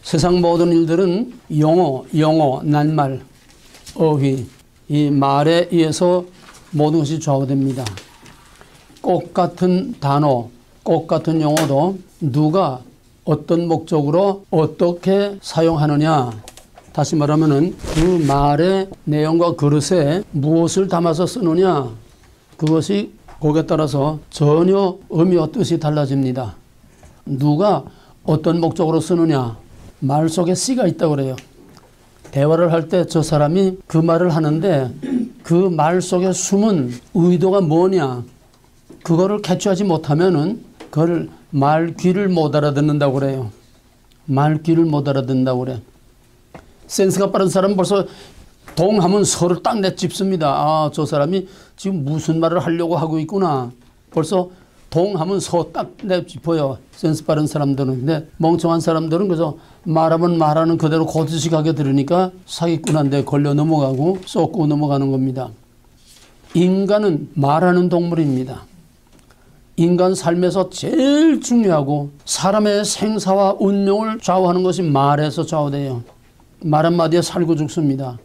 세상 모든 일들은 영어, 낱말, 어휘, 이 말에 의해서 모든 것이 좌우됩니다. 꼭 같은 단어, 꼭 같은 용어도 누가 어떤 목적으로 어떻게 사용하느냐, 다시 말하면은 그 말의 내용과 그릇에 무엇을 담아서 쓰느냐, 그것이 거기에 따라서 전혀 의미와 뜻이 달라집니다. 누가 어떤 목적으로 쓰느냐, 말 속에 씨가 있다고 그래요. 대화를 할 때 저 사람이 그 말을 하는데 그 말 속에 숨은 의도가 뭐냐, 그거를 캐치하지 못하면은 그걸 말귀를 못 알아듣는다고 그래요. 말귀를 못 알아듣는다고 그래. 센스가 빠른 사람은 벌써 동하면 서로 딱 내짚습니다. 아, 저 사람이 지금 무슨 말을 하려고 하고 있구나. 벌써 동하면 서 딱 내짚어요. 센스 빠른 사람들은. 근데 멍청한 사람들은 그래서 말하면 말하는 그대로 고지식하게 들으니까 사기꾼한테 걸려 넘어가고 쏟고 넘어가는 겁니다. 인간은 말하는 동물입니다. 인간 삶에서 제일 중요하고 사람의 생사와 운명을 좌우하는 것이 말에서 좌우돼요. 말 한마디에 살고 죽습니다.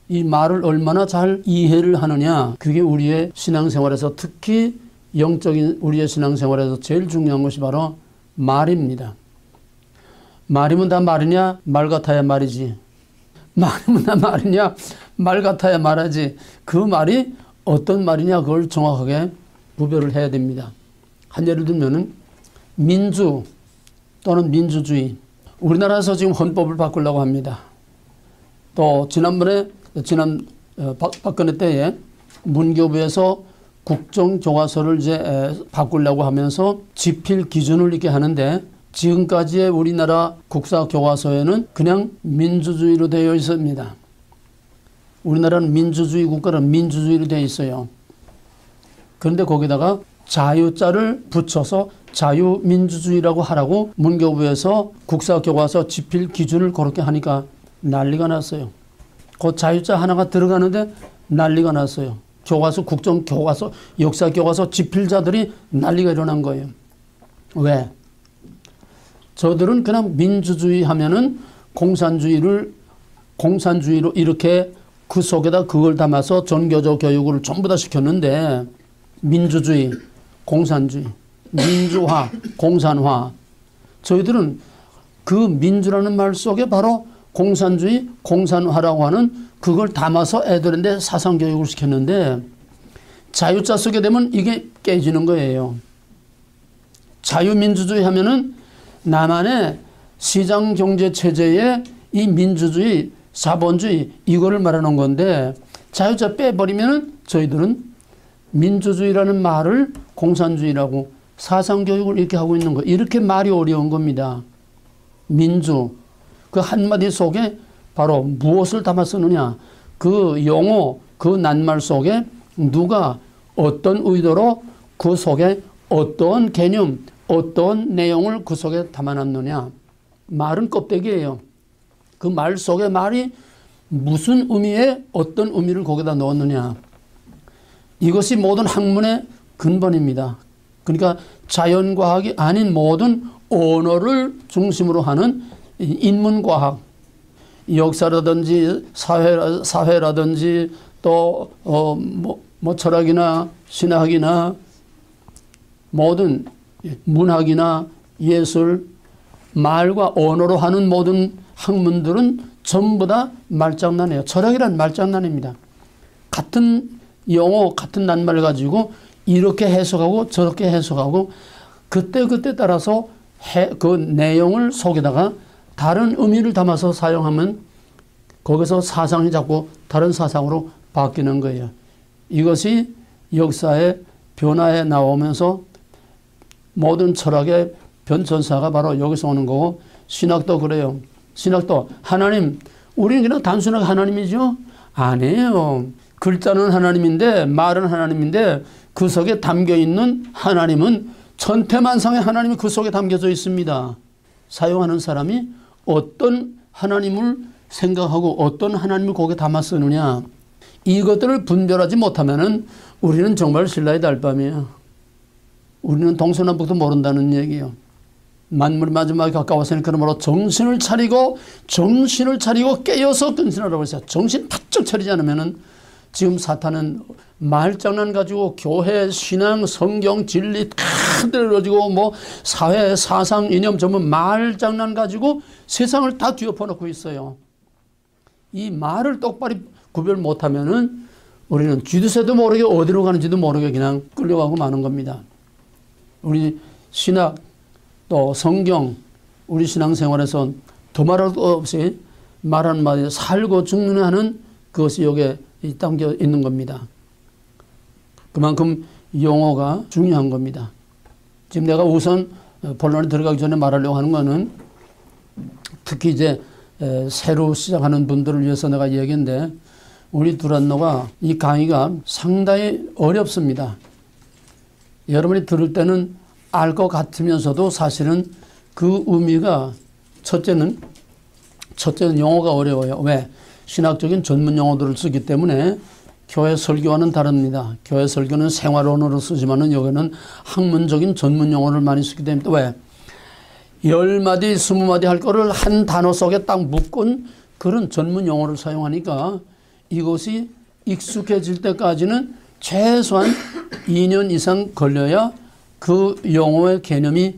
이 말을 얼마나 잘 이해를 하느냐, 그게 우리의 신앙생활에서, 특히 영적인 우리의 신앙생활에서 제일 중요한 것이 바로 말입니다. 말이면 다 말이냐? 말 같아야 말이지. 말이면 다 말이냐? 말 같아야 말하지. 그 말이 어떤 말이냐, 그걸 정확하게 구별을 해야 됩니다. 한 예를 들면은 민주 또는 민주주의. 우리나라에서 지금 헌법을 바꾸려고 합니다. 또 지난 박근혜 때에 문교부에서 국정교과서를 이제 바꾸려고 하면서 지필 기준을 있게 하는데, 지금까지의 우리나라 국사교과서에는 그냥 민주주의로 되어 있습니다. 우리나라는 민주주의 국가라 민주주의로 되어 있어요. 그런데 거기다가 자유자를 붙여서 자유민주주의라고 하라고 문교부에서 국사교과서 지필 기준을 그렇게 하니까 난리가 났어요. 그 자유자 하나가 들어가는데 난리가 났어요. 교과서, 국정교과서, 역사교과서 지필자들이 난리가 일어난 거예요. 왜? 저들은 그냥 민주주의 하면은 공산주의로 이렇게 그 속에다 그걸 담아서 전교조 교육을 전부 다 시켰는데, 민주주의, 공산주의, 민주화, 공산화, 저희들은 그 민주라는 말 속에 바로 공산주의, 공산화라고 하는 그걸 담아서 애들한테 사상교육을 시켰는데, 자유자 쓰게 되면 이게 깨지는 거예요. 자유민주주의 하면은 나만의 시장경제체제의 이 민주주의, 자본주의, 이거를 말하는 건데, 자유자 빼버리면은 저희들은 민주주의라는 말을 공산주의라고 사상교육을 이렇게 하고 있는 거예요. 이렇게 말이 어려운 겁니다. 민주, 그 한마디 속에 바로 무엇을 담아 쓰느냐, 그 용어, 그 낱말 속에 누가 어떤 의도로 그 속에 어떤 개념, 어떤 내용을 그 속에 담아놨느냐. 말은 껍데기예요. 그 말 속에 말이 무슨 의미에 어떤 의미를 거기다 넣었느냐. 이것이 모든 학문의 근본입니다. 그러니까 자연과학이 아닌 모든 언어를 중심으로 하는 인문과학, 역사라든지 사회라든지 또 철학이나 신학이나 모든 문학이나 예술, 말과 언어로 하는 모든 학문들은 전부 다 말장난이에요. 철학이란 말장난입니다. 같은 용어, 같은 낱말을 가지고 이렇게 해석하고 저렇게 해석하고 그때 따라서 그 내용을 속에다가 다른 의미를 담아서 사용하면 거기서 사상이 자꾸 다른 사상으로 바뀌는 거예요. 이것이 역사의 변화에 나오면서 모든 철학의 변천사가 바로 여기서 오는 거고, 신학도 그래요. 신학도 하나님, 우리는 그냥 단순하게 하나님이죠? 아니에요. 글자는 하나님인데, 말은 하나님인데, 그 속에 담겨있는 하나님은 천태만상의 하나님이 그 속에 담겨져 있습니다. 사용하는 사람이 어떤 하나님을 생각하고 어떤 하나님을 거기에 담아 쓰느냐, 이것들을 분별하지 못하면은 우리는 정말 신라의 달밤이에요. 우리는 동서남북도 모른다는 얘기예요. 만물이 마지막에 가까웠으니 그러므로 정신을 차리고 깨어서 근신하라고 했어요. 정신 바짝 차리지 않으면은 지금 사탄은 말장난 가지고 교회, 신앙, 성경, 진리 다 들어지고 뭐 사회, 사상, 이념 전부 말장난 가지고 세상을 다 뒤엎어놓고 있어요. 이 말을 똑바로 구별 못하면은 우리는 쥐도새도 모르게 어디로 가는지도 모르게 그냥 끌려가고 마는 겁니다. 우리 신학 또 성경 우리 신앙생활에서 더 말할 것 없이 말 한마디에 살고 죽는 하는 그것이 여기에 담겨 있는 겁니다. 그만큼 용어가 중요한 겁니다. 지금 내가 우선 본론에 들어가기 전에 말하려고 하는 거는 특히 이제 새로 시작하는 분들을 위해서 내가 얘기인데 우리 두란노가 이 강의가 상당히 어렵습니다. 여러분이 들을 때는 알 것 같으면서도 사실은 그 의미가 첫째는 용어가 어려워요. 왜? 신학적인 전문 용어들을 쓰기 때문에 교회 설교와는 다릅니다. 교회 설교는 생활언어로 쓰지만은 여기는 학문적인 전문 용어를 많이 쓰기 때문에 또 왜? 10마디, 20마디 할 거를 한 단어 속에 딱 묶은 그런 전문 용어를 사용하니까 이것이 익숙해질 때까지는 최소한 2년 이상 걸려야 그 용어의 개념이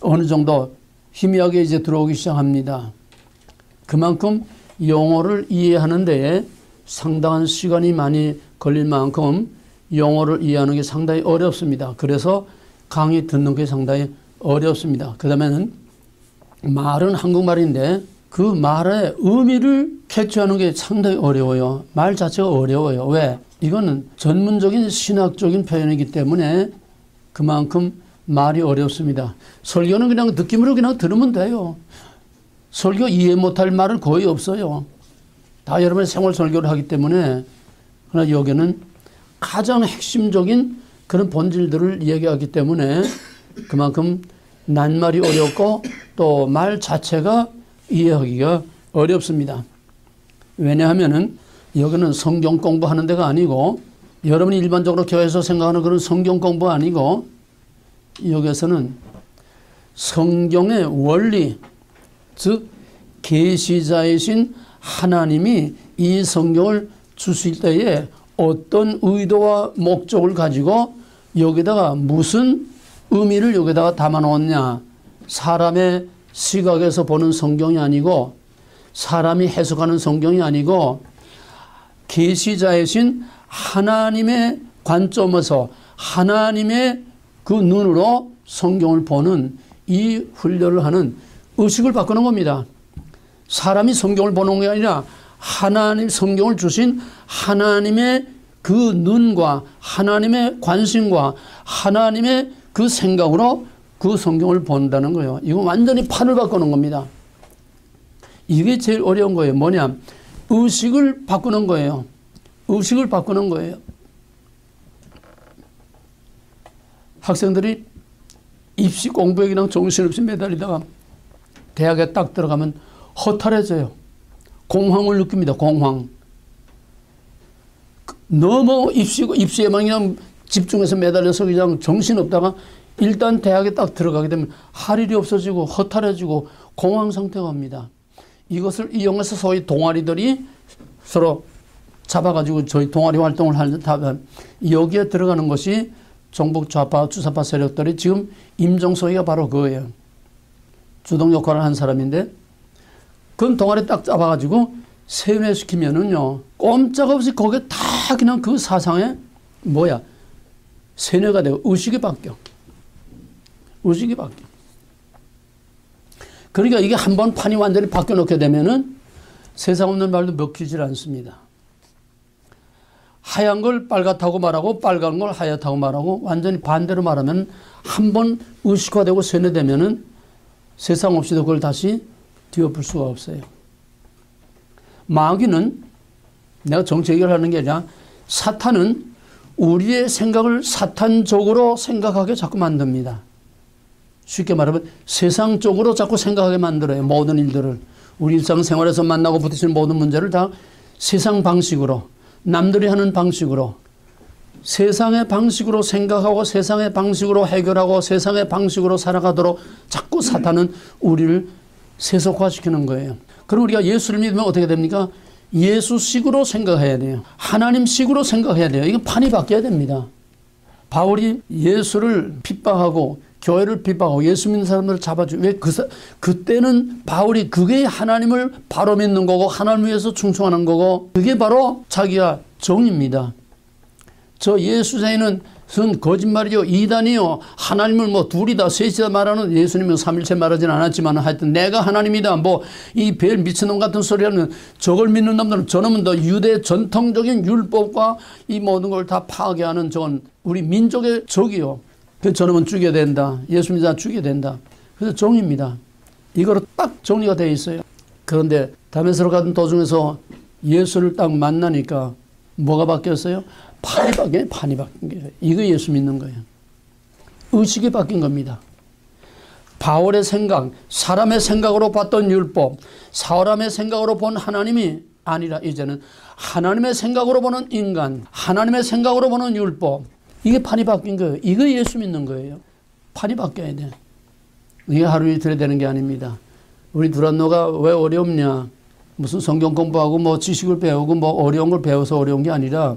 어느 정도 희미하게 이제 들어오기 시작합니다. 그만큼 용어를 이해하는 데에 상당한 시간이 많이 걸릴 만큼 용어를 이해하는 게 상당히 어렵습니다. 그래서 강의 듣는 게 상당히 어렵습니다. 그 다음에는 말은 한국말인데 그 말의 의미를 캐치하는 게 상당히 어려워요. 말 자체가 어려워요. 왜? 이거는 전문적인 신학적인 표현이기 때문에 그만큼 말이 어렵습니다. 설교는 그냥 느낌으로 그냥 들으면 돼요. 설교 이해 못할 말은 거의 없어요. 다 여러분의 생활 설교를 하기 때문에. 그러나 여기는 가장 핵심적인 그런 본질들을 얘기하기 때문에 그만큼 낱말이 어렵고 또 말 자체가 이해하기가 어렵습니다. 왜냐하면은 여기는 성경 공부하는 데가 아니고 여러분이 일반적으로 교회에서 생각하는 그런 성경 공부 아니고 여기서는 성경의 원리, 즉 계시자이신 하나님이 이 성경을 주실 때에 어떤 의도와 목적을 가지고 여기다가 무슨 의미를 여기다가 담아 놓았냐. 사람의 시각에서 보는 성경이 아니고 사람이 해석하는 성경이 아니고 계시자이신 하나님의 관점에서 하나님의 그 눈으로 성경을 보는 이 훈련을 하는 의식을 바꾸는 겁니다. 사람이 성경을 보는 게 아니라 하나님 성경을 주신 하나님의 그 눈과 하나님의 관심과 하나님의 그 생각으로 그 성경을 본다는 거예요. 이거 완전히 판을 바꾸는 겁니다. 이게 제일 어려운 거예요. 뭐냐? 의식을 바꾸는 거예요. 의식을 바꾸는 거예요. 학생들이 입시 공부에 그냥 정신없이 매달리다가 대학에 딱 들어가면 허탈해져요. 공황을 느낍니다. 공황. 너무 입시에만 그냥 집중해서 매달려서 그냥 정신없다가 일단 대학에 딱 들어가게 되면 할 일이 없어지고 허탈해지고 공황 상태가 옵니다. 이것을 이용해서 소위 동아리들이 서로 잡아가지고 저희 동아리 활동을 하면 여기에 들어가는 것이 종북 좌파 주사파 세력들이 지금 임종석이가 바로 그거예요. 주동 역할을 한 사람인데 그건 동아리 딱 잡아가지고 세뇌시키면은요 꼼짝없이 거기에 다 그냥 그 사상에 세뇌가 되고 의식이 바뀌어. 의식이 바뀌어. 그러니까 이게 한번 판이 완전히 바뀌어 놓게 되면은 세상 없는 말도 먹히질 않습니다. 하얀 걸 빨갛다고 말하고 빨간 걸 하얗다고 말하고 완전히 반대로 말하면 한번 의식화되고 세뇌되면은 세상 없이도 그걸 다시 뒤엎을 수가 없어요. 마귀는 내가 정치 얘기를 하는 게 아니라 사탄은 우리의 생각을 사탄적으로 생각하게 자꾸 만듭니다. 쉽게 말하면 세상적으로 자꾸 생각하게 만들어요. 모든 일들을. 우리 일상생활에서 만나고 부딪히는 모든 문제를 다 세상 방식으로 남들이 하는 방식으로 세상의 방식으로 생각하고 세상의 방식으로 해결하고 세상의 방식으로 살아가도록 자꾸 사탄은 우리를 세속화시키는 거예요. 그럼 우리가 예수를 믿으면 어떻게 됩니까? 예수식으로 생각해야 돼요. 하나님식으로 생각해야 돼요. 이건 판이 바뀌어야 됩니다. 바울이 예수를 핍박하고 교회를 핍박하고 예수 믿는 사람들을 잡아주고 왜 그때는 바울이 그게 하나님을 바로 믿는 거고 하나님 위해서 충성하는 거고 그게 바로 자기가 정입니다. 저 예수자에는 거짓말이요 이단이요 하나님을 뭐 둘이다 셋이다 말하는 예수님은 삼일체 말하지는 않았지만 하여튼 내가 하나님이다 뭐 이 별 미친놈 같은 소리 하는 저걸 믿는 놈들은 저놈은 더 유대 전통적인 율법과 이 모든 걸 다 파괴하는 저건 우리 민족의 적이요. 그래서 저놈은 죽여야 된다. 예수 믿는 자는 죽여야 된다. 그래서 정입니다. 이거로 딱 정리가 되어 있어요. 그런데 다메섹으로 가던 도중에서 예수를 딱 만나니까 뭐가 바뀌었어요? 판이 바뀐 거예요. 이거 예수 믿는 거예요. 의식이 바뀐 겁니다. 바울의 생각, 사람의 생각으로 봤던 율법, 사람의 생각으로 본 하나님이 아니라 이제는 하나님의 생각으로 보는 인간, 하나님의 생각으로 보는 율법. 이게 판이 바뀐 거예요. 이거 예수 믿는 거예요. 판이 바뀌어야 돼. 이게 하루 이틀에 되는 게 아닙니다. 우리 두란노가 왜 어렵냐? 무슨 성경 공부하고 뭐 지식을 배우고 뭐 어려운 걸 배워서 어려운 게 아니라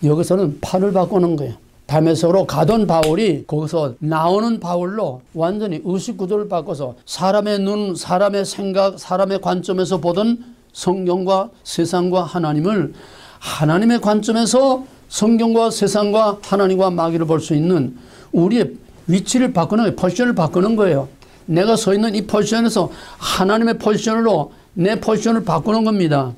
여기서는 판을 바꾸는 거예요. 다메섹으로 가던 바울이 거기서 나오는 바울로 완전히 의식 구조를 바꿔서 사람의 눈, 사람의 생각, 사람의 관점에서 보던 성경과 세상과 하나님을 하나님의 관점에서 성경과 세상과 하나님과 마귀를 볼 수 있는 우리의 위치를 바꾸는 거예요. 포지션을 바꾸는 거예요. 내가 서 있는 이 포지션에서 하나님의 포지션으로 내 포지션을 바꾸는 겁니다.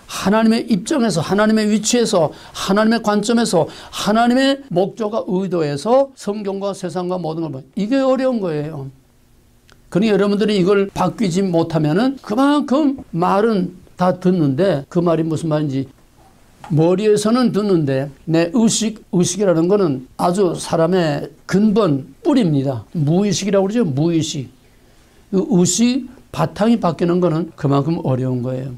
하나님의 입장에서 하나님의 위치에서 하나님의 관점에서 하나님의 목적과 의도에서 성경과 세상과 모든 걸 봐요. 이게 어려운 거예요. 그러니 여러분들이 이걸 바뀌지 못하면은 그만큼 말은 다 듣는데 그 말이 무슨 말인지 머리에서는 듣는데 내 의식이라는 거는 아주 사람의 근본 뿌리입니다. 무의식이라고 그러죠. 무의식. 의식 바탕이 바뀌는 거는 그만큼 어려운 거예요.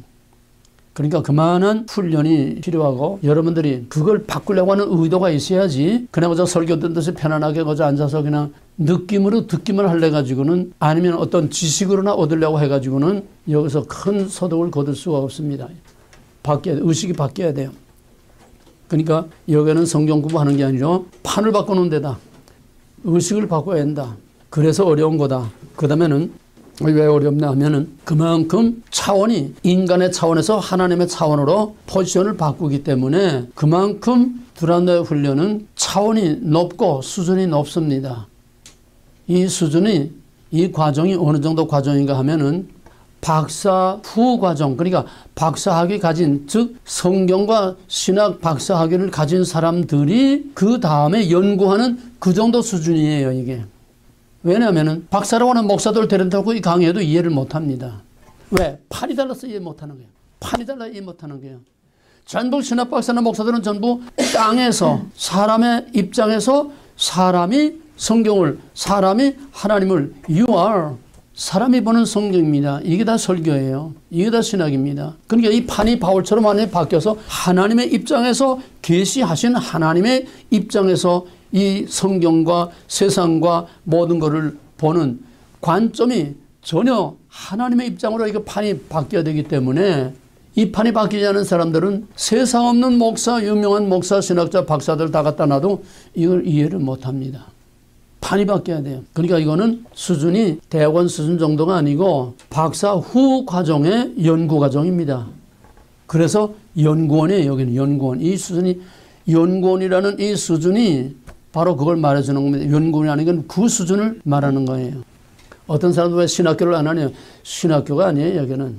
그러니까 그만한 훈련이 필요하고 여러분들이 그걸 바꾸려고 하는 의도가 있어야지 그냥 그저 설교 듣는 듯이 편안하게 그저 앉아서 그냥 느낌으로 듣기만 하려 가지고는 아니면 어떤 지식으로나 얻으려고 해가지고는 여기서 큰 소득을 거둘 수가 없습니다. 의식이 바뀌어야 돼요. 그러니까 여기는 성경 공부하는 게 아니라 판을 바꾸는 데다. 의식을 바꿔야 한다. 그래서 어려운 거다. 그 다음에는 왜 어렵냐 하면은 그만큼 차원이 인간의 차원에서 하나님의 차원으로 포지션을 바꾸기 때문에 그만큼 두란노의 훈련은 차원이 높고 수준이 높습니다. 이 수준이 이 과정이 어느 정도 과정인가 하면은 박사 후 과정 그러니까 박사학위 가진 즉 성경과 신학 박사학위를 가진 사람들이 그 다음에 연구하는 그 정도 수준이에요 이게. 왜냐하면 박사라고 하는 목사들 데려다고 이 강의에도 이해를 못합니다. 왜? 판이 달라서 이해 못하는 거예요. 판이 달라서 이해 못하는 거예요. 전부 신학 박사나 목사들은 전부 땅에서 사람의 입장에서 사람이 성경을 사람이 하나님을 You are 사람이 보는 성경입니다. 이게 다 설교예요. 이게 다 신학입니다. 그러니까 이 판이 바울처럼 안에 바뀌어서 하나님의 입장에서 계시하신 하나님의 입장에서 이 성경과 세상과 모든 것을 보는 관점이 전혀 하나님의 입장으로 이거 판이 바뀌어야 되기 때문에 이 판이 바뀌지 않은 사람들은 세상 없는 목사, 유명한 목사, 신학자, 박사들 다 갖다 놔도 이걸 이해를 못합니다. 판이 바뀌어야 돼요. 그러니까 이거는 수준이 대학원 수준 정도가 아니고 박사 후 과정의 연구 과정입니다. 그래서 연구원이에요. 여기는 연구원. 이 수준이 연구원이라는 이 수준이 바로 그걸 말해주는 겁니다. 연구원이라는 건 그 수준을 말하는 거예요. 어떤 사람들 왜 신학교를 안 하냐? 신학교가 아니에요. 여기는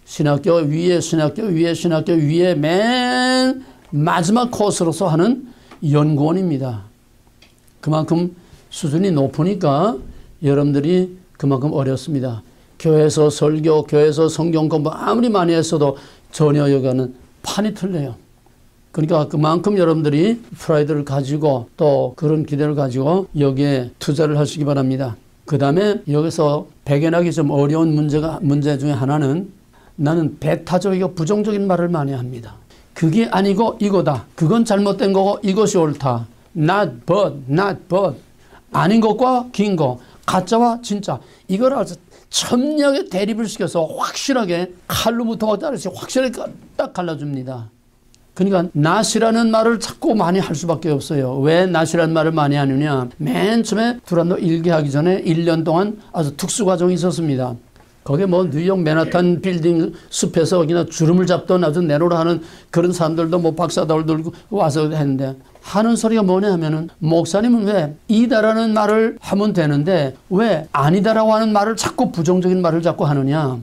신학교 위에 신학교 위에 신학교 위에 맨 마지막 코스로서 하는 연구원입니다. 그만큼 수준이 높으니까 여러분들이 그만큼 어렵습니다. 교회에서 설교, 교회에서 성경 공부 아무리 많이 했어도 전혀 여기는 판이 틀려요. 그러니까 그만큼 여러분들이 프라이드를 가지고 또 그런 기대를 가지고 여기에 투자를 하시기 바랍니다. 그 다음에 여기서 발견하기 좀 어려운 문제 중에 하나는 나는 배타적이고 부정적인 말을 많이 합니다. 그게 아니고 이거다. 그건 잘못된 거고 이것이 옳다. not but. 아닌 것과 긴 거. 가짜와 진짜. 이걸 아주 첨예하게 대립을 시켜서 확실하게 칼로부터 자르시 확실하게 딱 갈라줍니다. 그러니까 not이라는 말을 자꾸 많이 할 수밖에 없어요. 왜 not이라는 말을 많이 하느냐. 맨 처음에 두란노 일기하기 전에 1년 동안 아주 특수 과정이 있었습니다. 거기에 뭐 뉴욕 맨하탄 빌딩 숲에서 그냥 주름을 잡던 아주 내로라 하는 그런 사람들도 뭐 박사들 들고 와서 했는데 하는 소리가 뭐냐 하면은 목사님은 왜 이다라는 말을 하면 되는데 왜 아니다라고 하는 말을 자꾸 부정적인 말을 자꾸 하느냐.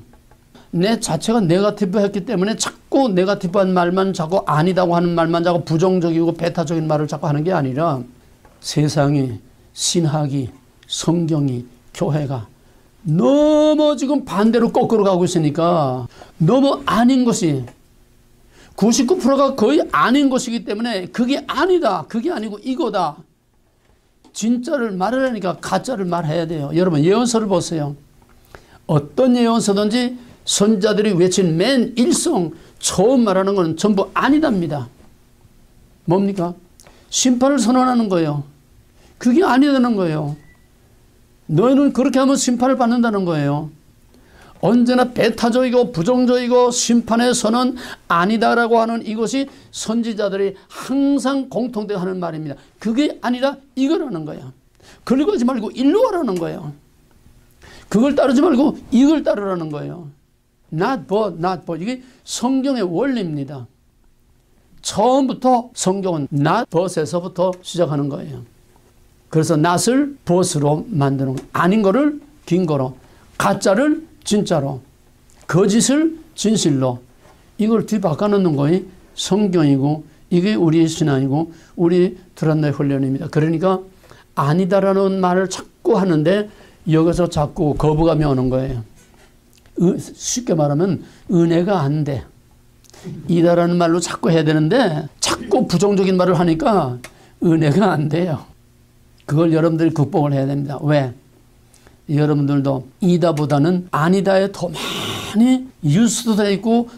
내 자체가 네거티브 했기 때문에 자꾸 네거티브한 말만 자꾸 아니다고 하는 말만 자꾸 부정적이고 배타적인 말을 자꾸 하는 게 아니라 세상이 신학이 성경이 교회가 너무 지금 반대로 거꾸로 가고 있으니까 너무 아닌 것이 99%가 거의 아닌 것이기 때문에 그게 아니다. 그게 아니고 이거다. 진짜를 말하려니까 가짜를 말해야 돼요. 여러분 예언서를 보세요. 어떤 예언서든지 선자들이 외친 맨 일성 처음 말하는 건 전부 아니답니다. 뭡니까? 심판을 선언하는 거예요. 그게 아니다는 거예요. 너희는 그렇게 하면 심판을 받는다는 거예요. 언제나 배타적이고 부정적이고 심판의 선언 아니다라고 하는 이것이 선지자들이 항상 공통되어 하는 말입니다. 그게 아니라 이거라는 거야. 그리고 하지 말고 일로 하라는 거예요. 그걸 따르지 말고 이걸 따르라는 거예요. not but. 이게 성경의 원리입니다. 처음부터 성경은 not but에서부터 시작하는 거예요. 그래서 not을 but으로 만드는 거예요. 아닌 거를 긴 거로, 가짜를 진짜로, 거짓을 진실로. 이걸 뒤바꿔 놓는 거이 성경이고 이게 우리의 신앙이고 우리 두란노의 훈련입니다. 그러니까 아니다라는 말을 자꾸 하는데 여기서 자꾸 거부감이 오는 거예요. 쉽게 말하면 은혜가 안 돼. 이다라는 말로 자꾸 해야 되는데 자꾸 부정적인 말을 하니까 은혜가 안 돼요. 그걸 여러분들이 극복을 해야 됩니다. 왜? 여러분들도 이다보다는 아니다에 더 많이 유수되어 있고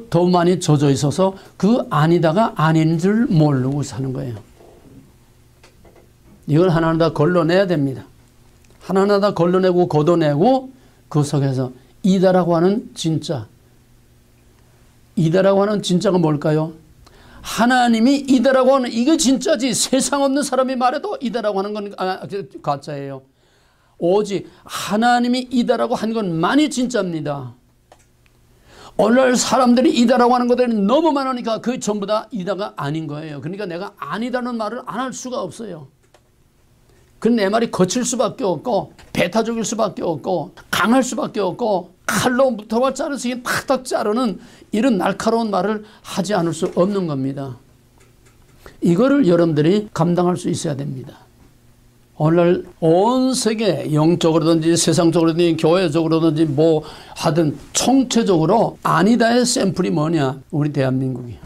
더 많이 젖어 있어서 그 아니다가 아닌 줄 모르고 사는 거예요. 이걸 하나하나 다 걸러내야 됩니다. 하나하나 다 걸러내고 걷어내고 그 속에서 이다라고 하는 진짜. 이다라고 하는 진짜가 뭘까요? 하나님이 이다라고 하는 이게 진짜지. 세상 없는 사람이 말해도 이다라고 하는 건 가짜예요. 오직 하나님이 이다라고 한 것만이 진짜입니다. 오늘날 사람들이 이다라고 하는 것들이 너무 많으니까 그게 전부 다 이다가 아닌 거예요. 그러니까 내가 아니다는 말을 안 할 수가 없어요. 그럼 내 말이 거칠 수밖에 없고 배타적일 수밖에 없고 강할 수밖에 없고 칼로 부터와 자르시기 탁탁 자르는 이런 날카로운 말을 하지 않을 수 없는 겁니다. 이거를 여러분들이 감당할 수 있어야 됩니다. 오늘날 온 세계 영적으로든지 세상적으로든지 교회적으로든지 뭐 하든 총체적으로 아니다의 샘플이 뭐냐? 우리 대한민국이에요.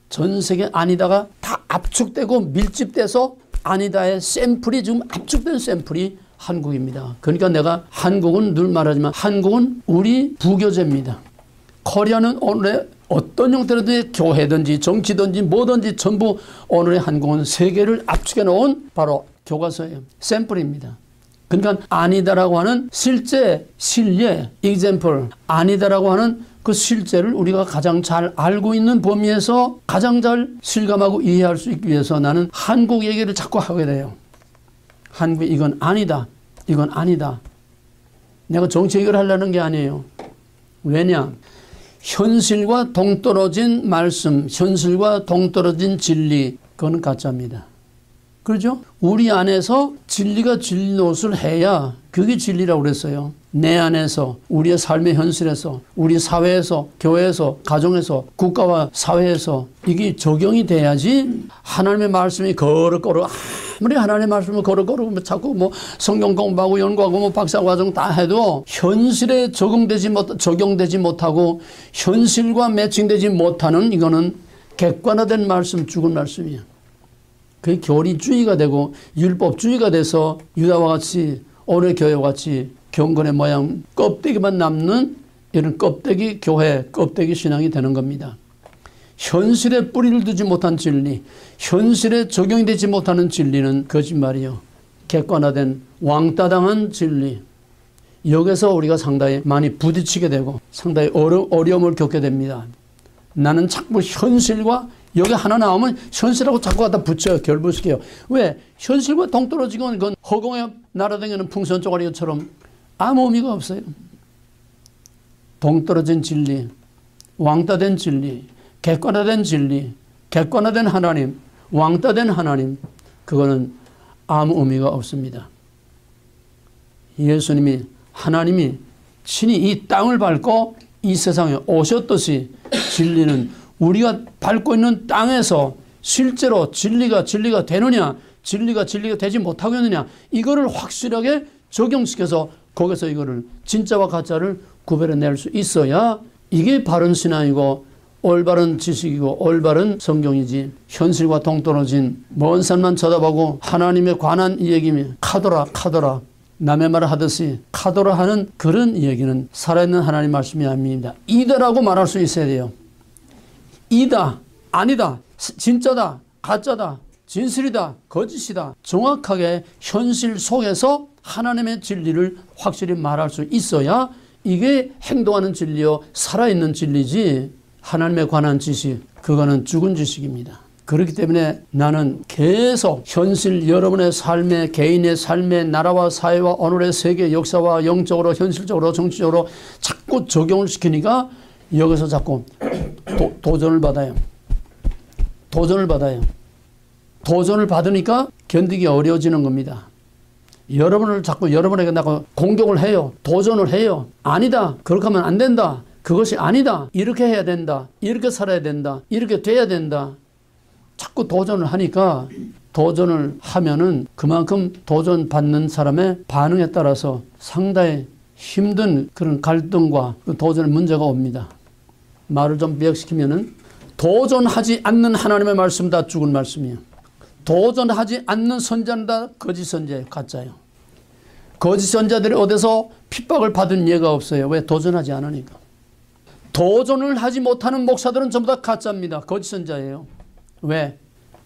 전 세계 아니다가 다 압축되고 밀집돼서 아니다의 샘플이 지금 압축된 샘플이 한국입니다. 그러니까 내가 한국은 늘 말하지만 한국은 우리 부교재입니다. 코리아는 오늘의 어떤 형태로든 교회든지 정치든지 뭐든지 전부 오늘의 한국은 세계를 압축해 놓은 바로 교과서예요. 샘플입니다. 그러니까 아니다라고 하는 실제 실례 example 아니다라고 하는 그 실제를 우리가 가장 잘 알고 있는 범위에서 가장 잘 실감하고 이해할 수 있기 위해서 나는 한국 얘기를 자꾸 하게 돼요. 한국 이건 아니다. 이건 아니다. 내가 정치 얘기를 하려는 게 아니에요. 왜냐? 현실과 동떨어진 말씀, 현실과 동떨어진 진리, 그건 가짜입니다. 그렇죠? 우리 안에서 진리가 진리 노릇을 해야 그게 진리라고 그랬어요. 내 안에서, 우리의 삶의 현실에서, 우리 사회에서, 교회에서, 가정에서, 국가와 사회에서 이게 적용이 돼야지 하나님의 말씀이 거럭거럭 아무리 하나님의 말씀을 거럭거럭 자꾸 뭐 성경 공부하고 연구하고 뭐 박사과정 다 해도 현실에 적용되지 못하고 현실과 매칭되지 못하는 이거는 객관화된 말씀, 죽은 말씀이에요. 그게 교리주의가 되고 율법주의가 돼서 유다와 같이 오늘 교회와 같이 경건의 모양 껍데기만 남는 이런 껍데기 교회, 껍데기 신앙이 되는 겁니다. 현실에 뿌리를 두지 못한 진리, 현실에 적용이 되지 못하는 진리는 거짓말이요. 객관화된 왕따당한 진리. 여기서 우리가 상당히 많이 부딪히게 되고 상당히 어려움을 겪게 됩니다. 나는 자꾸 현실과 여기 하나 나오면 현실하고 자꾸 갖다 붙여요. 결부시켜요. 왜? 현실과 동떨어지고 그건 허공에 날아다니는 풍선 쪼가리처럼 아무 의미가 없어요. 동떨어진 진리, 왕따된 진리, 객관화된 진리, 객관화된 하나님, 왕따된 하나님, 그거는 아무 의미가 없습니다. 예수님이 하나님이 친히 이 땅을 밟고 이 세상에 오셨듯이 진리는 우리가 밟고 있는 땅에서 실제로 진리가 되느냐, 진리가 되지 못하겠느냐, 이거를 확실하게 적용시켜서 거기서 이거를 진짜와 가짜를 구별해낼 수 있어야 이게 바른 신앙이고 올바른 지식이고 올바른 성경이지. 현실과 동떨어진 먼 산만 쳐다보고 하나님에 관한 이야기면 카더라 남의 말을 하듯이 카더라 하는 그런 이야기는 살아있는 하나님 말씀이 아닙니다. 이다라고 말할 수 있어야 돼요. 이다, 아니다, 진짜다, 가짜다, 진실이다, 거짓이다. 정확하게 현실 속에서 하나님의 진리를 확실히 말할 수 있어야 이게 행동하는 진리요, 살아있는 진리지. 하나님에 관한 지식, 그거는 죽은 지식입니다. 그렇기 때문에 나는 계속 현실, 여러분의 삶의, 개인의 삶의, 나라와 사회와 오늘의 세계 역사와 영적으로, 현실적으로, 정치적으로 자꾸 적용을 시키니까 여기서 자꾸 도전을 받아요. 도전을 받으니까 견디기 어려워지는 겁니다. 여러분을 자꾸 여러분에게 나가 공격을 해요. 도전을 해요. 아니다. 그렇게 하면 안 된다. 그것이 아니다. 이렇게 해야 된다. 이렇게 살아야 된다. 이렇게 돼야 된다. 자꾸 도전을 하니까 도전을 하면은 그만큼 도전받는 사람의 반응에 따라서 상당히 힘든 그런 갈등과 그 도전의 문제가 옵니다. 말을 좀 비약시키면은 도전하지 않는 하나님의 말씀 다 죽은 말씀이에요. 도전하지 않는 선자는 다 거짓 선자예요. 가짜예요. 거짓 선자들이 어디서 핍박을 받은 예가 없어요. 왜? 도전하지 않으니까. 도전을 하지 못하는 목사들은 전부 다 가짜입니다. 거짓 선자예요. 왜?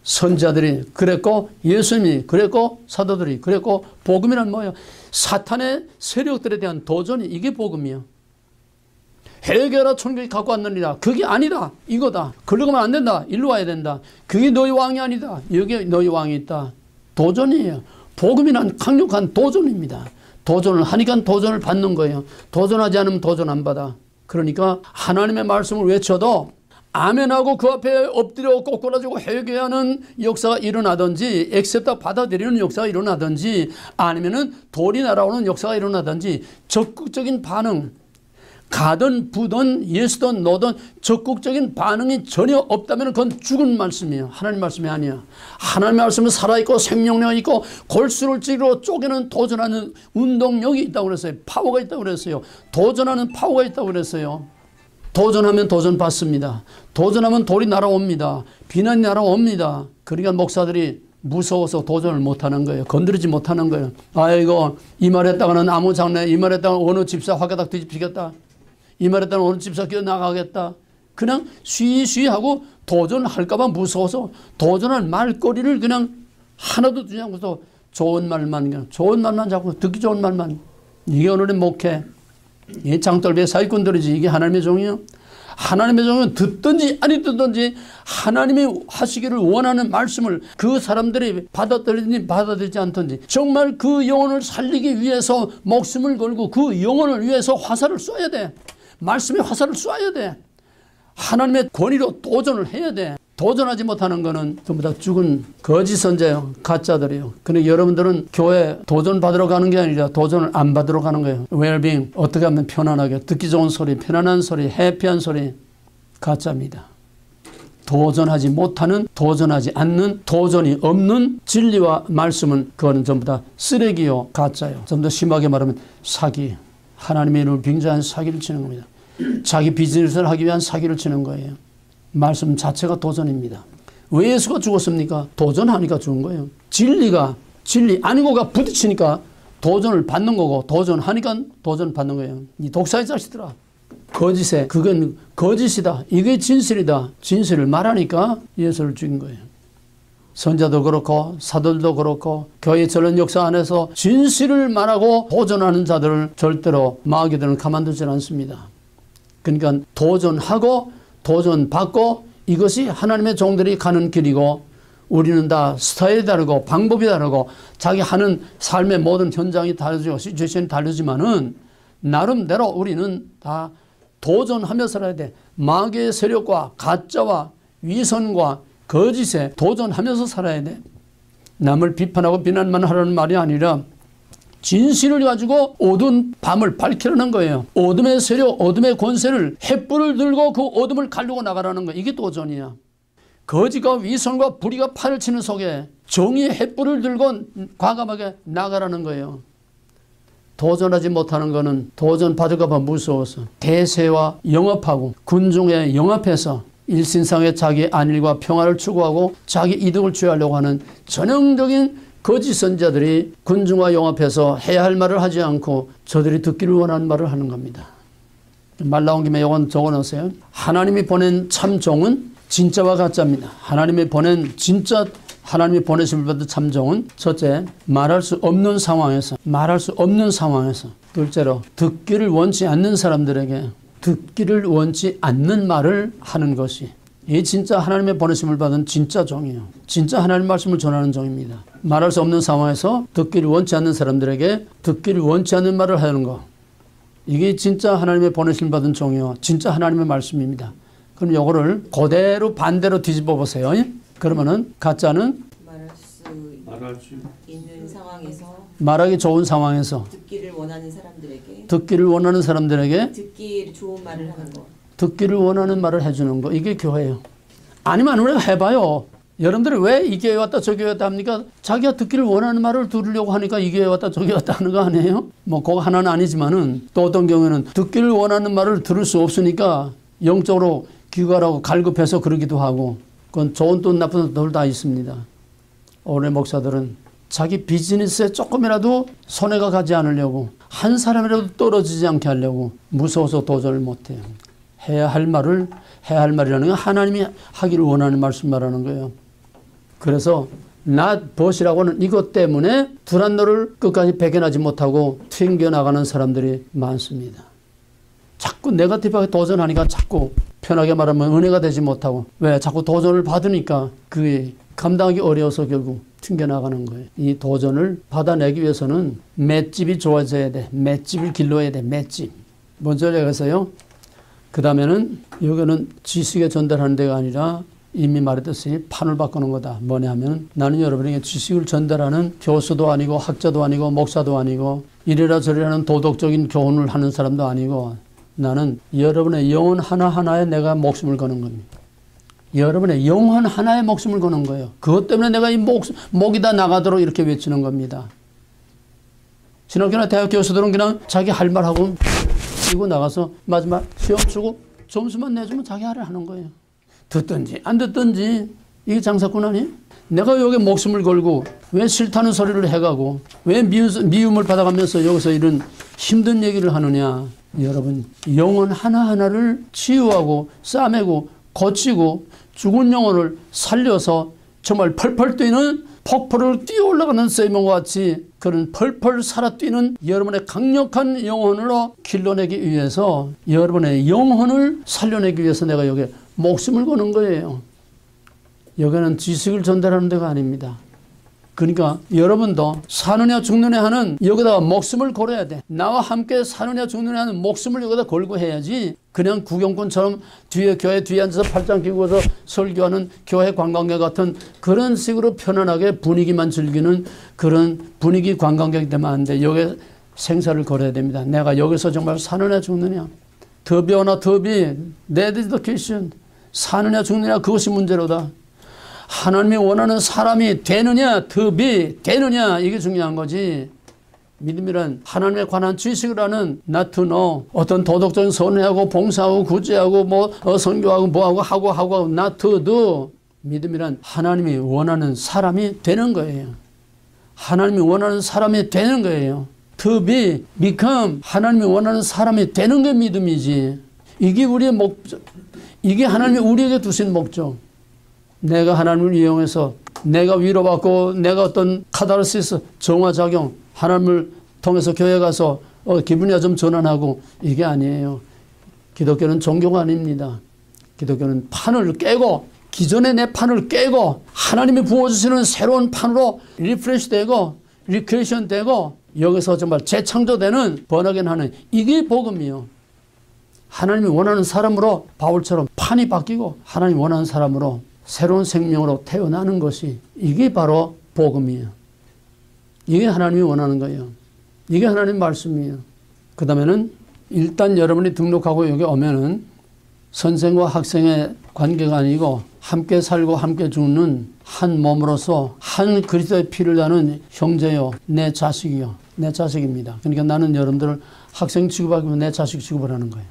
선자들이 그랬고 예수님이 그랬고 사도들이 그랬고 복음이란 뭐예요? 사탄의 세력들에 대한 도전이 이게 복음이에요. 해결하라 천국이 갖고 왔느니라. 그게 아니다. 이거다. 그러고 하면 안 된다. 일로 와야 된다. 그게 너희 왕이 아니다. 여기 너희 왕이 있다. 도전이에요. 복음이란 강력한 도전입니다. 도전을 하니까 도전을 받는 거예요. 도전하지 않으면 도전 안 받아. 그러니까 하나님의 말씀을 외쳐도 아멘하고 그 앞에 엎드려 꼬꾸라지고 회개하는 역사가 일어나든지 액셉트 받아들이는 역사가 일어나든지 아니면은 돌이 날아오는 역사가 일어나든지 적극적인 반응, 가든 부든 예수든 너든 적극적인 반응이 전혀 없다면 그건 죽은 말씀이에요. 하나님 말씀이 아니야. 하나님 말씀은 살아있고 생명력이 있고 골수를 찌르러 쪼개는 도전하는 운동력이 있다고 그랬어요. 파워가 있다고 그랬어요. 도전하는 파워가 있다고 그랬어요. 도전하면 도전 받습니다. 도전하면 돌이 날아옵니다. 비난이 날아옵니다. 그러니까 목사들이 무서워서 도전을 못하는 거예요. 건드리지 못하는 거예요. 아이고 이 말 했다가는 아무 장래, 이 말 했다가 어느 집사 화가닥 뒤집히겠다. 이 말 했다가 어느 집사 끼어나가겠다. 그냥 쉬쉬하고 도전할까봐 무서워서 도전할 말거리를 그냥 하나도 두지 않고서 좋은 말만 자꾸 듣기 좋은 말만. 이게 오늘의 목회. 이 장돌배 사기꾼들이지. 이게 하나님의 종이요. 하나님의 종은 듣든지 아니 듣든지 하나님이 하시기를 원하는 말씀을 그 사람들이 받아들이든지 받아들이지 않든지 정말 그 영혼을 살리기 위해서 목숨을 걸고 그 영혼을 위해서 화살을 쏴야 돼. 말씀에 화살을 쏴야 돼. 하나님의 권위로 도전을 해야 돼. 도전하지 못하는 거는 전부 다 죽은 거짓 선자예요. 가짜들이에요. 근데 여러분들은 교회 도전 받으러 가는 게 아니라 도전을 안 받으러 가는 거예요. 웰빙, 어떻게 하면 편안하게 듣기 좋은 소리, 편안한 소리, 해피한 소리. 가짜입니다. 도전하지 못하는, 도전하지 않는, 도전이 없는 진리와 말씀은 그거는 전부 다 쓰레기요, 가짜요. 좀 더 심하게 말하면 사기. 하나님의 이름을 빙자한 사기를 치는 겁니다. 자기 비즈니스를 하기 위한 사기를 치는 거예요. 말씀 자체가 도전입니다. 왜 예수가 죽었습니까? 도전하니까 죽은 거예요. 진리가 진리 아니고가 부딪히니까 도전을 받는 거고 도전하니까 도전 받는 거예요. 이 독사의 자식들아. 거짓에 그건 거짓이다. 이게 진실이다. 진실을 말하니까 예수를 죽인 거예요. 선자도 그렇고 사도들도 그렇고 교회 전원 역사 안에서 진실을 말하고 도전하는 자들을 절대로 마귀들은 가만두지 않습니다. 그러니까 도전하고 도전받고 이것이 하나님의 종들이 가는 길이고 우리는 다 스타일이 다르고 방법이 다르고 자기 하는 삶의 모든 현장이 다르죠. 시츄에이션이 다르지만은 나름대로 우리는 다 도전하며 살아야 돼. 마귀의 세력과 가짜와 위선과 거짓에 도전하면서 살아야 돼. 남을 비판하고 비난만 하라는 말이 아니라 진실을 가지고 어두운 밤을 밝히려는 거예요. 어둠의 세력, 어둠의 권세를 횃불을 들고 그 어둠을 가르고 나가라는 거예요. 이게 도전이야. 거짓과 위선과 불의가 팔을 치는 속에 정의의 횃불을 들고 과감하게 나가라는 거예요. 도전하지 못하는 것은 도전받을까 봐 무서워서 대세와 영합하고 군중에 영합해서 일신상의 자기 안일과 평화를 추구하고 자기 이득을 취하려고 하는 전형적인 거짓 선자들이 군중과 영합해서 해야 할 말을 하지 않고 저들이 듣기를 원하는 말을 하는 겁니다. 말 나온 김에 이건 적어놓으세요. 하나님이 보낸 참 종은 진짜와 가짜입니다. 하나님이 보낸 진짜 하나님이 보내심을 받은 참종은 첫째, 말할 수 없는 상황에서 둘째로 듣기를 원치 않는 사람들에게 듣기를 원치 않는 말을 하는 것이 이 진짜 하나님의 보내심을 받은 진짜 종이에요. 진짜 하나님 말씀을 전하는 종입니다. 말할 수 없는 상황에서 듣기를 원치 않는 사람들에게 듣기를 원치 않는 말을 하는 거, 이게 진짜 하나님의 보내심을 받은 종이요 진짜 하나님의 말씀입니다. 그럼 이거를 그대로 반대로 뒤집어 보세요. 그러면은 가짜는 말할 수 있는 상황에서 말하기 좋은 상황에서 듣기를 원하는 사람들에게 듣기 좋은 말을 하는 거, 듣기를 원하는 말을 해주는 거, 이게 교회예요. 아니면 우리가 해봐요. 여러분들이 왜 이 교회 왔다 저 교회 왔다 합니까? 자기가 듣기를 원하는 말을 들으려고 하니까 이 교회 왔다 저 교회 왔다 하는 거 아니에요? 뭐 그거 하나는 아니지만은 또 어떤 경우에는 듣기를 원하는 말을 들을 수 없으니까 영적으로 귀가라고 갈급해서 그러기도 하고, 그건 좋은 돈 나쁜 돈 다 있습니다. 오늘 목사들은 자기 비즈니스에 조금이라도 손해가 가지 않으려고, 한 사람이라도 떨어지지 않게 하려고 무서워서 도전을 못해요. 해야 할 말이라는 건 하나님이 하기를 원하는 말씀 말하는 거예요. 그래서 not but이라고는 이것 때문에 두란노를 끝까지 배견하지 못하고 튕겨나가는 사람들이 많습니다. 자꾸 네거티브하게 도전하니까 자꾸 편하게 말하면 은혜가 되지 못하고, 왜? 자꾸 도전을 받으니까 그게 감당하기 어려워서 결국 튕겨나가는 거예요. 이 도전을 받아내기 위해서는 맷집이 좋아져야 돼. 맷집을 길러야 돼. 맷집. 먼저 얘기해서요. 그 다음에는 여기는 지식에 전달하는 데가 아니라 이미 말했듯이 판을 바꾸는 거다. 뭐냐 하면 나는 여러분에게 지식을 전달하는 교수도 아니고 학자도 아니고 목사도 아니고 이래라 저래라 하는 도덕적인 교훈을 하는 사람도 아니고, 나는 여러분의 영혼 하나하나에 내가 목숨을 거는 겁니다. 여러분의 영혼 하나에 목숨을 거는 거예요. 그것 때문에 내가 이 목이 다 나가도록 이렇게 외치는 겁니다. 신학교나 대학 교수들은 그냥 자기 할 말하고 뛰고 나가서 마지막 시험 치고 점수만 내주면 자기 할 일 하는 거예요. 듣든지 안 듣든지 이게 장사꾼 아니에요? 내가 여기 목숨을 걸고 왜 싫다는 소리를 해가고 왜 미움을 받아가면서 여기서 이런 힘든 얘기를 하느냐. 여러분, 영혼 하나하나를 치유하고 싸매고 고치고 죽은 영혼을 살려서 정말 펄펄 뛰는 폭포를 뛰어 올라가는 세이몬과 같이 그런 펄펄 살아 뛰는 여러분의 강력한 영혼으로 길러내기 위해서, 여러분의 영혼을 살려내기 위해서 내가 여기에 목숨을 거는 거예요. 여기는 지식을 전달하는 데가 아닙니다. 그러니까 여러분도 사느냐 죽느냐 하는 여기다가 목숨을 걸어야 돼. 나와 함께 사느냐 죽느냐 하는 목숨을 여기다 걸고 해야지, 그냥 구경꾼처럼 교회 뒤에 앉아서 팔짱 끼고서 설교하는 교회 관광객 같은 그런 식으로 편안하게 분위기만 즐기는 그런 분위기 관광객이 되면 안 돼. 여기에 생사를 걸어야 됩니다. 내가 여기서 정말 사느냐 죽느냐, 더비오나 더비, 네디더케이션, 사느냐 죽느냐 그것이 문제로다. 하나님이 원하는 사람이 되느냐, 더비 되느냐, 이게 중요한 거지. 믿음이란 하나님에 관한 지식을 하는 not to know, 어떤 도덕적인 선회하고 봉사하고 구제하고 선교하고 뭐하고 하고 not to do. 믿음이란 하나님이 원하는 사람이 되는 거예요. 하나님이 원하는 사람이 되는 거예요. to be, become, 하나님이 원하는 사람이 되는 게 믿음이지. 이게 우리의 목적. 이게 하나님이 우리에게 두신 목적. 내가 하나님을 이용해서 내가 위로받고 내가 어떤 카타르시스, 정화작용, 하나님을 통해서 교회 가서 기분이 좀 전환하고 이게 아니에요. 기독교는 종교가 아닙니다. 기독교는 판을 깨고 기존의 내 판을 깨고 하나님이 부어주시는 새로운 판으로 리프레시 되고 리크레이션 되고 여기서 정말 재창조되는 번역하는 이게 복음이요. 하나님이 원하는 사람으로 바울처럼 판이 바뀌고 하나님이 원하는 사람으로 새로운 생명으로 태어나는 것이 이게 바로 복음이에요. 이게 하나님이 원하는 거예요. 이게 하나님 말씀이에요. 그 다음에는 일단 여러분이 등록하고 여기 오면은 선생과 학생의 관계가 아니고 함께 살고 함께 죽는 한 몸으로서 한 그리스도의 피를 나는 형제요, 내 자식이요, 내 자식입니다. 그러니까 나는 여러분들을 학생 취급하기면 내 자식 취급을 하는 거예요.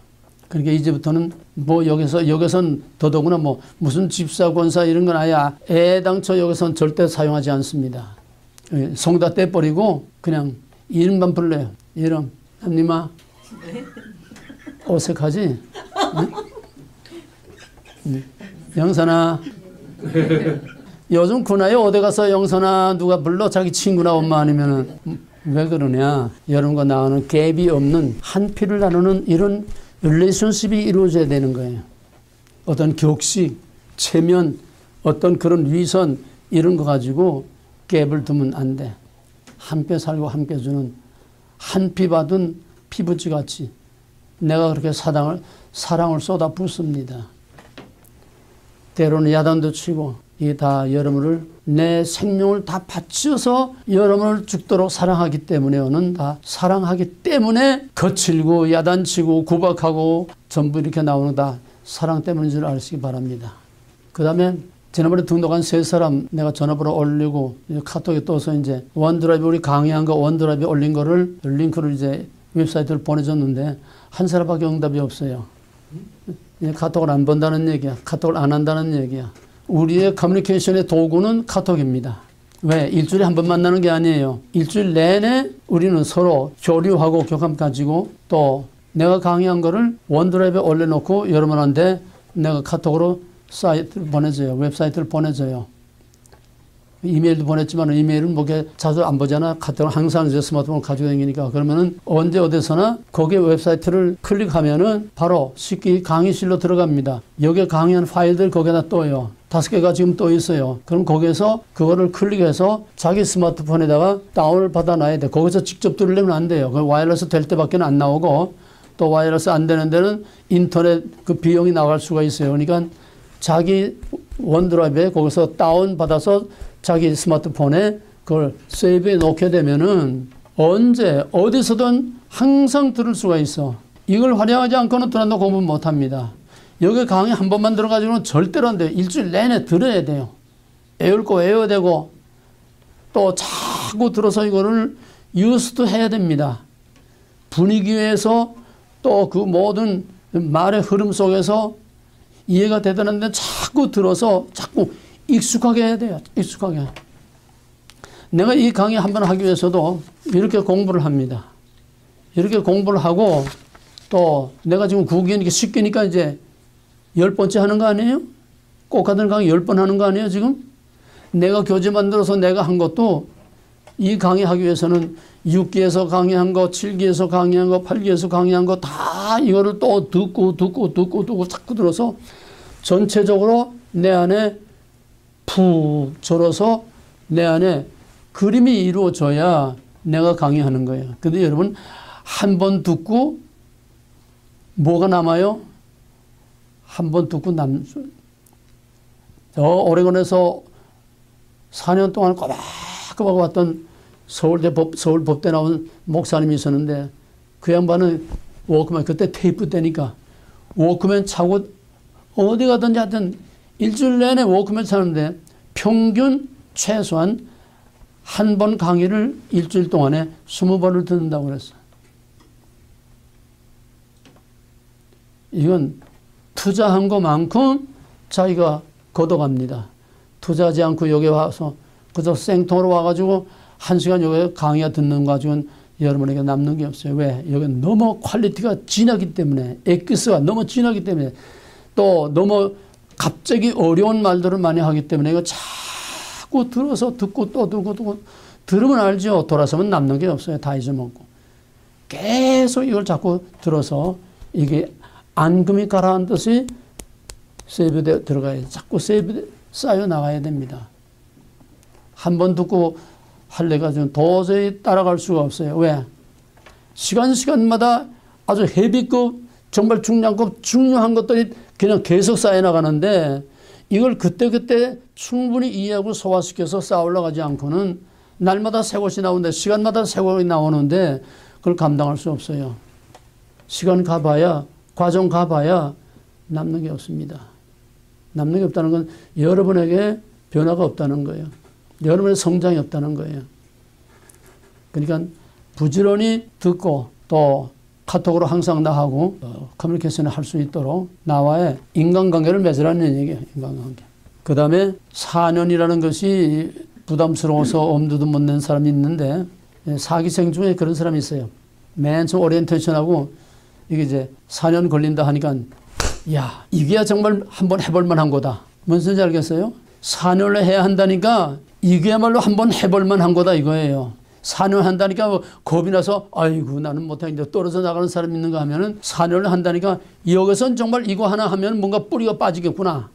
그러니까 이제부터는 뭐 여기선 더더구나 뭐 무슨 집사 권사 이런 건 아예 애당초 여기선 절대 사용하지 않습니다. 성 다 떼버리고 그냥 이름만 불러요. 이름 남님아 어색하지? 응? 영선아 요즘 군화에 어디 가서 영선아 누가 불러 자기 친구나 엄마 아니면은 왜 그러냐? 여러분과 나와는 갭이 없는 한 피를 나누는 이런 릴레이션십이 이루어져야 되는 거예요. 어떤 격식, 체면, 어떤 그런 위선 이런 거 가지고 갭을 두면 안 돼. 함께 살고 함께 주는 한 피 받은 피부치 같이 내가 그렇게 사랑을 쏟아 붓습니다. 때로는 야단도 치고 이게 다 여러분을 내 생명을 다 바쳐서 여러분을 죽도록 사랑하기 때문에는 다 사랑하기 때문에 거칠고 야단치고 구박하고 전부 이렇게 나오는 다 사랑 때문인 줄 아시기 바랍니다. 그 다음에 지난번에 등록한 세 사람 내가 전화번호 올리고 카톡에 떠서 이제 원드라이브 우리 강의한 거 원드라이브에 올린 거를 링크를 이제 웹사이트를 보내줬는데 한 사람밖에 응답이 없어요. 카톡을 안 본다는 얘기야. 카톡을 안 한다는 얘기야. 우리의 커뮤니케이션의 도구는 카톡입니다. 왜? 일주일에 한 번 만나는 게 아니에요. 일주일 내내 우리는 서로 교류하고 교감 가지고 또 내가 강의한 거를 원드라이브에 올려놓고 여러분한테 내가 카톡으로 사이트를 보내줘요. 웹사이트를 보내줘요. 이메일도 보냈지만 이메일은 뭐게 자주 안 보잖아. 카톡은 항상 이제 스마트폰을 가지고 다니니까. 그러면은 언제 어디서나 거기에 웹사이트를 클릭하면은 바로 쉽게 강의실로 들어갑니다. 여기에 강의한 파일들 거기에다 떠요. 5개가 지금 떠 있어요. 그럼 거기에서 그거를 클릭해서 자기 스마트폰에다가 다운을 받아놔야 돼. 거기서 직접 들으려면 안 돼요. 그 와이어러스 될 때밖에 안 나오고 또 와이어러스 안 되는 데는 인터넷 그 비용이 나갈 수가 있어요. 그러니까 자기 원드라이브에 거기서 다운 받아서 자기 스마트폰에 그걸 세이브해 놓게 되면은 언제 어디서든 항상 들을 수가 있어. 이걸 활용하지 않고는 들어도 공부 못 합니다. 여기 강의 한 번만 들어가지고는 절대로 안 돼요. 일주일 내내 들어야 돼요. 외울 거 외워야 되고 또 자꾸 들어서 이거를 유스도 해야 됩니다. 분위기에서 또 그 모든 말의 흐름 속에서 이해가 되더는데 자꾸 들어서 자꾸 익숙하게 해야 돼요. 익숙하게. 내가 이 강의 한 번 하기 위해서도 이렇게 공부를 합니다. 이렇게 공부를 하고 또 내가 지금 9기니까 10기니까 이제 10번째 하는 거 아니에요? 꼭 같은 강의 10번 하는 거 아니에요 지금? 내가 교재 만들어서 내가 한 것도 이 강의하기 위해서는 6기에서 강의한 거, 7기에서 강의한 거, 8기에서 강의한 거 다 이거를 또 듣고 자꾸 들어서 전체적으로 내 안에 푹 절어서 내 안에 그림이 이루어져야 내가 강의하는 거예요. 근데 여러분 한 번 듣고 뭐가 남아요? 한 번 듣고 저 오레곤에서 4년 동안 꼬박꼬박 왔던 서울법대 나온 목사님이 있었는데 그 양반은 워크맨 그때 테이프 때니까 워크맨 차고 어디 가든지 하여튼 일주일 내내 워크맨 차는데 평균 최소한 한 번 강의를 일주일 동안에 20번을 듣는다고 그랬어요. 이건 투자한 것만큼 자기가 걷어갑니다. 투자하지 않고 여기 와서 그저 생통으로 와가지고 1시간 여기 강의 듣는 거 가지고는 여러분에게 남는 게 없어요. 왜? 여기는 너무 퀄리티가 진하기 때문에, 엑기스가 너무 진하기 때문에, 또 너무 갑자기 어려운 말들을 많이 하기 때문에 이거 자꾸 들어서 듣고 또 듣고 들으면 알죠. 돌아서면 남는 게 없어요. 다 잊어먹고. 계속 이걸 자꾸 들어서 이게 앙금이 가라앉듯이 세이브되어 들어가야 자꾸 세이브 쌓여 나가야 됩니다. 한 번 듣고 할래가지고 도저히 따라갈 수가 없어요. 왜? 시간마다 아주 헤비급 정말 중량급 중요한 것들이 그냥 계속 쌓여 나가는데 이걸 그때그때 충분히 이해하고 소화시켜서 쌓아 올라가지 않고는 날마다 새 것이 나오는데 시간마다 새 것이 나오는데 그걸 감당할 수 없어요. 시간 가봐야 과정 가봐야 남는 게 없습니다. 남는 게 없다는 건 여러분에게 변화가 없다는 거예요. 여러분의 성장이 없다는 거예요. 그러니까 부지런히 듣고 또 카톡으로 항상 나하고 커뮤니케이션을 할 수 있도록 나와의 인간관계를 맺으라는 얘기예요. 인간관계. 그 다음에 4년이라는 것이 부담스러워서 엄두도 못 낸 사람이 있는데 사기생 중에 그런 사람이 있어요. 맨 처음 오리엔테이션하고 이게 이제 4년 걸린다 하니까 야 이게야 정말 한번 해볼 만한 거다. 뭔 소리인지 알겠어요? 4년을 해야 한다니까 이게야말로 한번 해볼 만한 거다 이거예요. 4년 한다니까 겁이 나서 아이고 나는 못하겠는데 떨어져 나가는 사람이 있는가 하면은 4년을 한다니까 여기선 정말 이거 하나 하면 뭔가 뿌리가 빠지겠구나.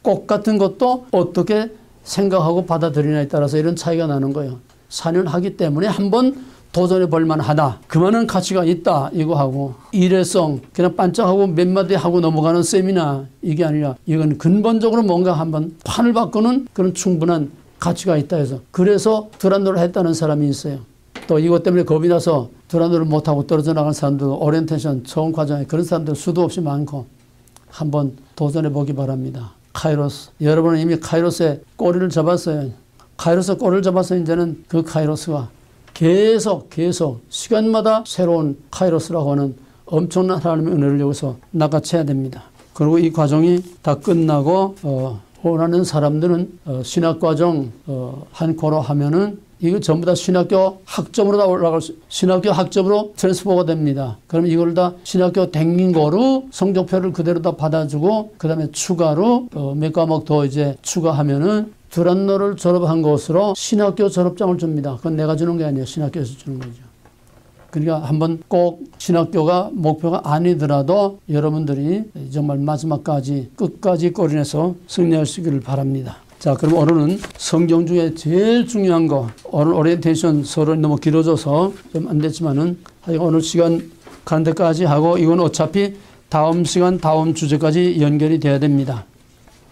꽃 같은 것도 어떻게 생각하고 받아들이냐에 따라서 이런 차이가 나는 거예요. 4년 하기 때문에 한번 도전해 볼 만하다. 그만한 가치가 있다. 이거 하고 일회성 그냥 반짝하고 몇 마디 하고 넘어가는 세미나 이게 아니라 이건 근본적으로 뭔가 한번 판을 바꾸는 그런 충분한 가치가 있다 해서 그래서 드란노를 했다는 사람이 있어요. 또 이것 때문에 겁이 나서 드란노를 못하고 떨어져 나간 사람도 오리엔테이션 처음 과정에 그런 사람들 수도 없이 많고 한번 도전해 보기 바랍니다. 카이로스. 여러분은 이미 카이로스에 꼬리를 잡았어요. 카이로스 꼬리를 잡아서 이제는 그 카이로스가 계속 시간마다 새로운 카이로스라고 하는 엄청난 하나님의 은혜를 여기서 낚아채야 됩니다. 그리고 이 과정이 다 끝나고 원하는 사람들은 신학과정 한 코로 하면은 이거 전부 다 신학교 학점으로 다 올라갈 수, 신학교 학점으로 트랜스퍼가 됩니다. 그럼 이걸 다 신학교 댕긴 거로 성적표를 그대로 다 받아주고 그 다음에 추가로 몇 과목 더 이제 추가하면은 드란노를 졸업한 것으로 신학교 졸업장을 줍니다. 그건 내가 주는 게 아니에요. 신학교에서 주는 거죠. 그러니까 한번 꼭 신학교가 목표가 아니더라도 여러분들이 정말 마지막까지 끝까지 꼬리내서 승리하시기를 바랍니다. 자, 그럼 오늘은 성경 중에 제일 중요한 거, 오늘 오리엔테이션 서론이 너무 길어져서 좀 안 됐지만은 오늘 시간 가는 데까지 하고 이건 어차피 다음 시간 다음 주제까지 연결이 돼야 됩니다.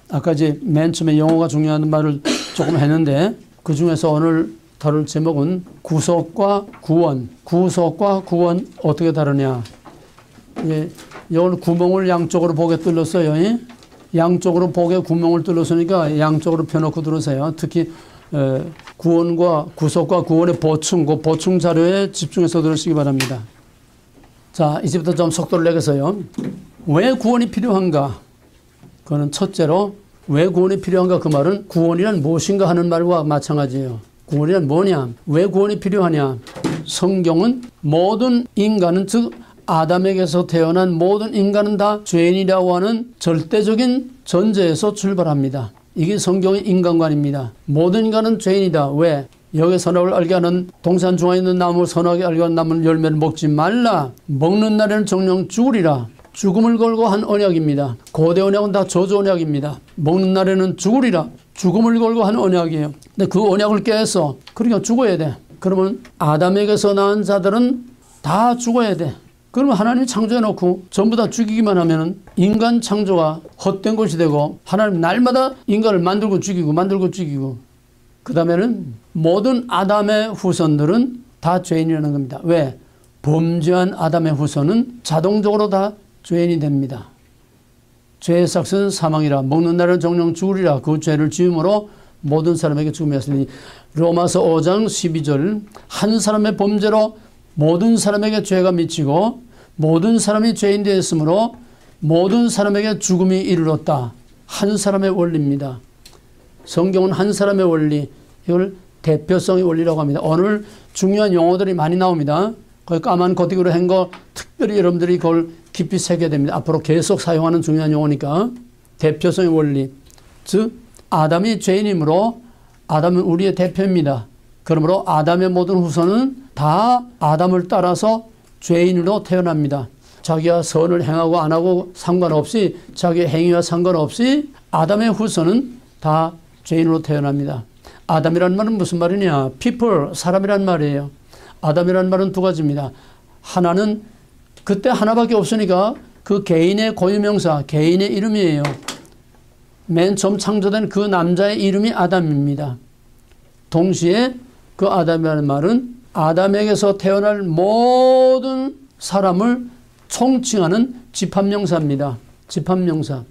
아까 이제 맨 처음에 영어가 중요한 말을 조금 했는데 그 중에서 오늘 다룰 제목은 구속과 구원. 구속과 구원 어떻게 다르냐. 예, 이걸 구멍을 양쪽으로 보게 뚫렸어요. 양쪽으로 보게 구멍을 뚫렸으니까 양쪽으로 펴놓고 들으세요. 특히 구원과 구속과 구원의 보충, 그 보충 자료에 집중해서 들으시기 바랍니다. 자, 이제부터 좀 속도를 내겠어요. 왜 구원이 필요한가? 그거는 첫째로 왜 구원이 필요한가 그 말은 구원이란 무엇인가 하는 말과 마찬가지예요. 구원이란 뭐냐? 왜 구원이 필요하냐? 성경은 모든 인간은 즉 아담에게서 태어난 모든 인간은 다 죄인이라고 하는 절대적인 전제에서 출발합니다. 이게 성경의 인간관입니다. 모든 인간은 죄인이다. 왜? 여기 선악을 알게 하는 동산 중앙에 있는 나무 선악을 알게 하는 나무 열매를 먹지 말라. 먹는 날에는 정령 죽으리라. 죽음을 걸고 한 언약입니다. 고대 언약은 다 저주 언약입니다. 먹는 날에는 죽으리라. 죽음을 걸고 한 언약이에요. 근데 그 언약을 깨서 그러니까 죽어야 돼. 그러면 아담에게서 낳은 자들은 다 죽어야 돼. 그러면 하나님이 창조해놓고 전부 다 죽이기만 하면 인간 창조가 헛된 것이 되고 하나님 날마다 인간을 만들고 죽이고 그 다음에는 모든 아담의 후손들은 다 죄인이라는 겁니다. 왜? 범죄한 아담의 후손은 자동적으로 다 죄인이 됩니다. 죄의 삭은 사망이라 먹는 날은 정령 죽으리라. 그 죄를 지음으로 모든 사람에게 죽음이었으니 로마서 5장 12절 한 사람의 범죄로 모든 사람에게 죄가 미치고 모든 사람이 죄인 되었으므로 모든 사람에게 죽음이 이르렀다. 한 사람의 원리입니다. 성경은 한 사람의 원리, 이걸 대표성의 원리라고 합니다. 오늘 중요한 용어들이 많이 나옵니다. 거기 까만 고딕으로 한 거 특별히 여러분들이 그걸 깊이 새겨야 됩니다. 앞으로 계속 사용하는 중요한 용어니까. 대표성의 원리. 즉 아담이 죄인이므로 아담은 우리의 대표입니다. 그러므로 아담의 모든 후손은 다 아담을 따라서 죄인으로 태어납니다. 자기가 선을 행하고 안 하고 상관없이 자기의 행위와 상관없이 아담의 후손은 다 죄인으로 태어납니다. 아담이라는 말은 무슨 말이냐? people, 사람이란 말이에요. 아담이라는 말은 두 가지입니다. 하나는 그때 하나밖에 없으니까 그 개인의 고유명사, 개인의 이름이에요. 맨 처음 창조된 그 남자의 이름이 아담입니다. 동시에 그 아담이라는 말은 아담에게서 태어날 모든 사람을 총칭하는 집합명사입니다. 집합명사.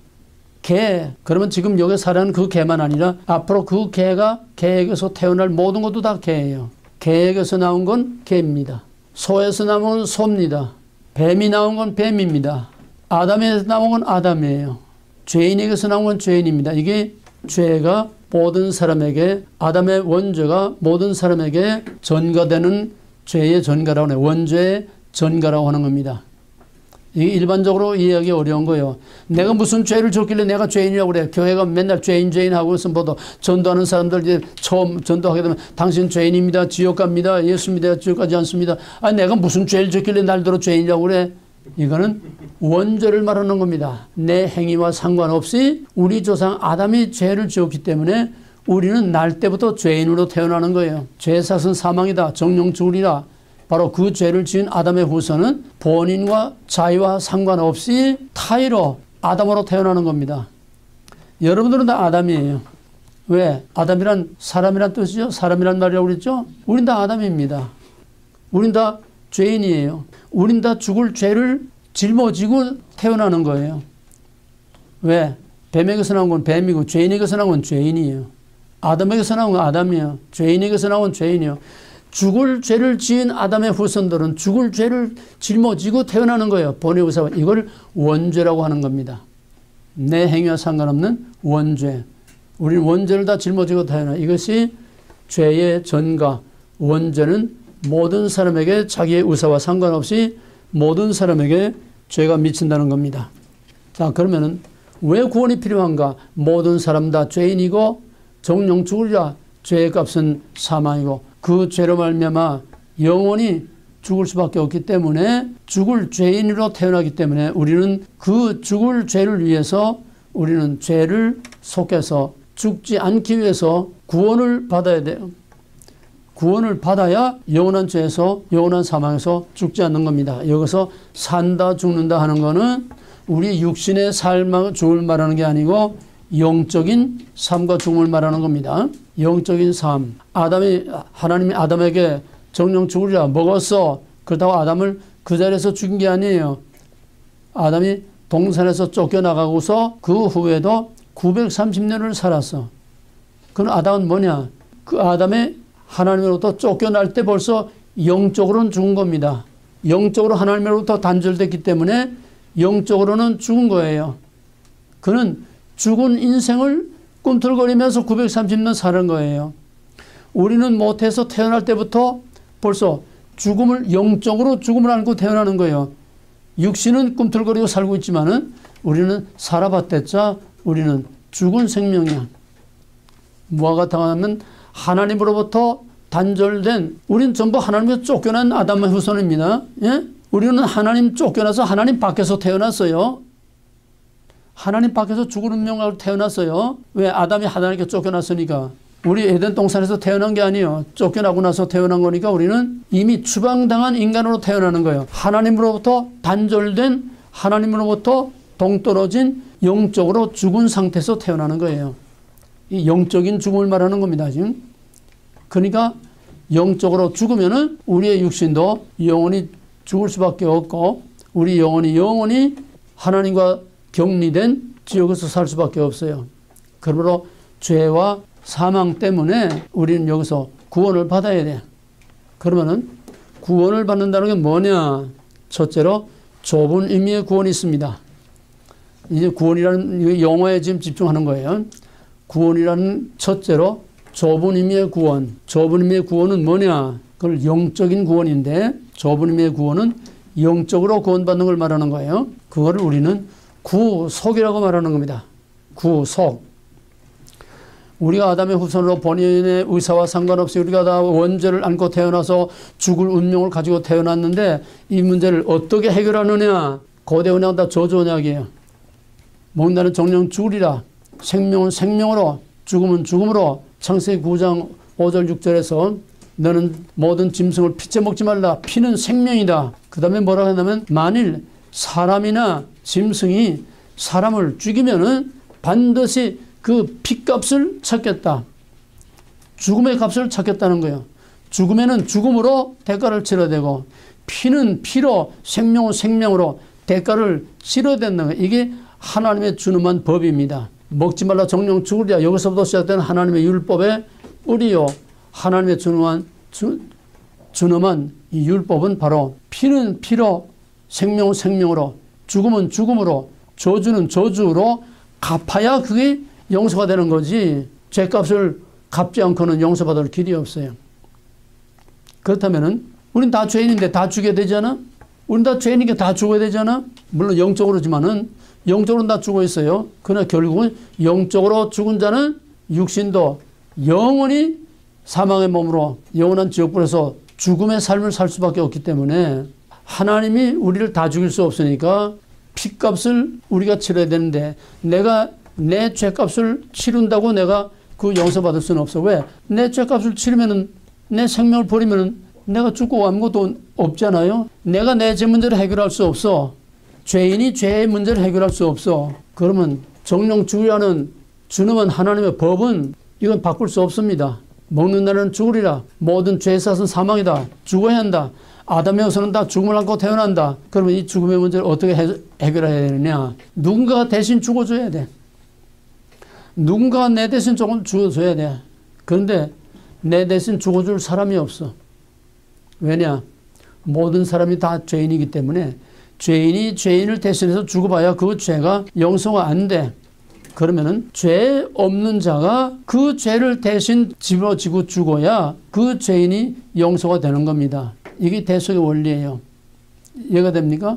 개. 그러면 지금 여기 살아는 그 개만 아니라 앞으로 그 개가 개에게서 태어날 모든 것도 다 개예요. 개에게서 나온 건 개입니다. 소에서 나온 건 소입니다. 뱀이 나온 건 뱀입니다. 아담에서 나온 건 아담이에요. 죄인에게서 나온 건 죄인입니다. 이게 죄가 모든 사람에게 아담의 원죄가 모든 사람에게 전가되는 죄의 전가라고 해요. 원죄의 전가라고 하는 겁니다. 이게 일반적으로 이해하기 어려운 거예요. 내가 무슨 죄를 졌길래 내가 죄인이라고 그래. 교회가 맨날 죄인 하고 있으면 보도 전도하는 사람들 이제 처음 전도하게 되면 당신 죄인입니다. 지옥 갑니다. 예수 믿어야 지옥 가지 않습니다. 아니 내가 무슨 죄를 졌길래 날더러 죄인이라고 그래. 이거는 원죄를 말하는 겁니다. 내 행위와 상관없이 우리 조상 아담이 죄를 지었기 때문에 우리는 날 때부터 죄인으로 태어나는 거예요. 죄 삭은 사망이다. 정령 죽으리라. 바로 그 죄를 지은 아담의 후손은 본인과 자의와 상관없이 타의로 아담으로 태어나는 겁니다. 여러분들은 다 아담이에요. 왜? 아담이란 사람이란 뜻이죠. 사람이란 말이라고 그랬죠. 우린 다 아담입니다. 우린 다 죄인이에요. 우린 다 죽을 죄를 짊어지고 태어나는 거예요. 왜? 뱀에게서 나온 건 뱀이고 죄인에게서 나온 건 죄인이에요. 아담에게서 나온 건 아담이에요. 죄인에게서 나온 건 죄인이에요. 죽을 죄를 지은 아담의 후손들은 죽을 죄를 짊어지고 태어나는 거예요. 본의 의사. 이걸 원죄라고 하는 겁니다. 내 행위와 상관없는 원죄. 우리는 원죄를 다 짊어지고 태어나. 이것이 죄의 전가. 원죄는 모든 사람에게 자기의 의사와 상관없이 모든 사람에게 죄가 미친다는 겁니다. 자, 그러면은 왜 구원이 필요한가? 모든 사람 다 죄인이고 정령 죽으리라. 죄의 값은 사망이고 그 죄로 말미암아 영원히 죽을 수밖에 없기 때문에 죽을 죄인으로 태어나기 때문에 우리는 그 죽을 죄를 위해서 우리는 죄를 속해서 죽지 않기 위해서 구원을 받아야 돼요. 구원을 받아야 영원한 죄에서 영원한 사망에서 죽지 않는 겁니다. 여기서 산다 죽는다 하는 거는 우리 육신의 삶과 죽음을 말하는 게 아니고 영적인 삶과 죽음을 말하는 겁니다. 영적인 삶. 하나님이 아담에게 정령 죽으리라 먹었어. 그렇다고 아담을 그 자리에서 죽인 게 아니에요. 아담이 동산에서 쫓겨나가고서 그 후에도 930년을 살았어. 그럼 아담은 뭐냐? 그 아담의 하나님으로부터 쫓겨날 때 벌써 영적으로는 죽은 겁니다. 영적으로 하나님으로부터 단절됐기 때문에 영적으로는 죽은 거예요. 그는 죽은 인생을 꿈틀거리면서 930년 사는 거예요. 우리는 못해서 태어날 때부터 벌써 영적으로 죽음을 안고 태어나는 거예요. 육신은 꿈틀거리고 살고 있지만은 우리는 살아봤댔자 우리는 죽은 생명이야. 뭐와 같아 하면 하나님으로부터 단절된, 우리는 전부 하나님에서 쫓겨난 아담의 후손입니다. 예? 우리는 하나님 쫓겨나서 하나님 밖에서 태어났어요. 하나님 밖에서 죽은 운명으로 태어났어요. 왜? 아담이 하나님께 쫓겨났으니까. 우리 에덴 동산에서 태어난 게 아니에요. 쫓겨나고 나서 태어난 거니까 우리는 이미 추방당한 인간으로 태어나는 거예요. 하나님으로부터 단절된, 하나님으로부터 동떨어진 영적으로 죽은 상태에서 태어나는 거예요. 이 영적인 죽음을 말하는 겁니다, 지금. 그러니까 영적으로 죽으면은 우리의 육신도 영원히 죽을 수밖에 없고 우리 영원히 하나님과 격리된 지옥에서 살 수밖에 없어요. 그러므로 죄와 사망 때문에 우리는 여기서 구원을 받아야 돼. 그러면은 구원을 받는다는 게 뭐냐? 첫째로 좁은 의미의 구원이 있습니다. 이제 구원이라는 영어에 지금 집중하는 거예요. 구원이라는 첫째로 좁은 의미의 구원. 좁은 의미의 구원은 뭐냐? 그걸 영적인 구원인데 저부님의 구원은 영적으로 구원받는 걸 말하는 거예요. 그거를 우리는 구속이라고 말하는 겁니다. 구속. 우리가 아담의 후손으로 본인의 의사와 상관없이 우리가 다 원죄를 안고 태어나서 죽을 운명을 가지고 태어났는데 이 문제를 어떻게 해결하느냐. 고대 언약 다 저주 언약이에요. 먹는다는 정령 죽으리라. 생명은 생명으로 죽음은 죽음으로. 창세기 9장 5절 6절에서 너는 모든 짐승을 피째 먹지 말라. 피는 생명이다. 그 다음에 뭐라고 했냐면 만일 사람이나 짐승이 사람을 죽이면은 반드시 그 피값을 찾겠다. 죽음의 값을 찾겠다는 거예요. 죽음에는 죽음으로 대가를 치러야 되고 피는 피로 생명은 생명으로 대가를 치러야 된다는 거예요. 이게 하나님의 준엄한 법입니다. 먹지 말라 정령 죽으리라. 여기서부터 시작된 하나님의 율법의 뿌리요. 하나님의 준엄한 이 율법은 바로 피는 피로 생명은 생명으로 죽음은 죽음으로 저주는 저주로 갚아야 그게 용서가 되는 거지 죄값을 갚지 않고는 용서받을 길이 없어요. 그렇다면은 우린 다 죄인인데 다 죽여야 되잖아. 우린 다 죄인이니까 다 죽어야 되잖아. 물론 영적으로지만은 영적으로는 다 죽어 있어요. 그러나 결국은 영적으로 죽은 자는 육신도 영원히 사망의 몸으로 영원한 지옥불에서 죽음의 삶을 살 수밖에 없기 때문에 하나님이 우리를 다 죽일 수 없으니까 피값을 우리가 치러야 되는데 내가 내 죄값을 치른다고 내가 그 용서받을 수는 없어. 왜? 내 죄값을 치르면은 내 생명을 버리면은 내가 죽고 아무것도 없잖아요. 내가 내 죄 문제를 해결할 수 없어. 죄인이 죄의 문제를 해결할 수 없어. 그러면 정령 죽으라는 준엄한 하나님의 법은 이건 바꿀 수 없습니다. 먹는 날은 죽으리라. 모든 죄의 삭은 사망이다. 죽어야 한다. 아담의 후손은 다 죽음을 안고 태어난다. 그러면 이 죽음의 문제를 어떻게 해결해야 되느냐. 누군가가 대신 죽어줘야 돼. 누군가가 내 대신 조금 죽어줘야 돼. 그런데 내 대신 죽어줄 사람이 없어. 왜냐? 모든 사람이 다 죄인이기 때문에 죄인이 죄인을 대신해서 죽어봐야 그 죄가 용서가 안 돼. 그러면은 죄 없는 자가 그 죄를 대신 짊어지고 죽어야 그 죄인이 용서가 되는 겁니다. 이게 대속의 원리예요. 이해가 됩니까?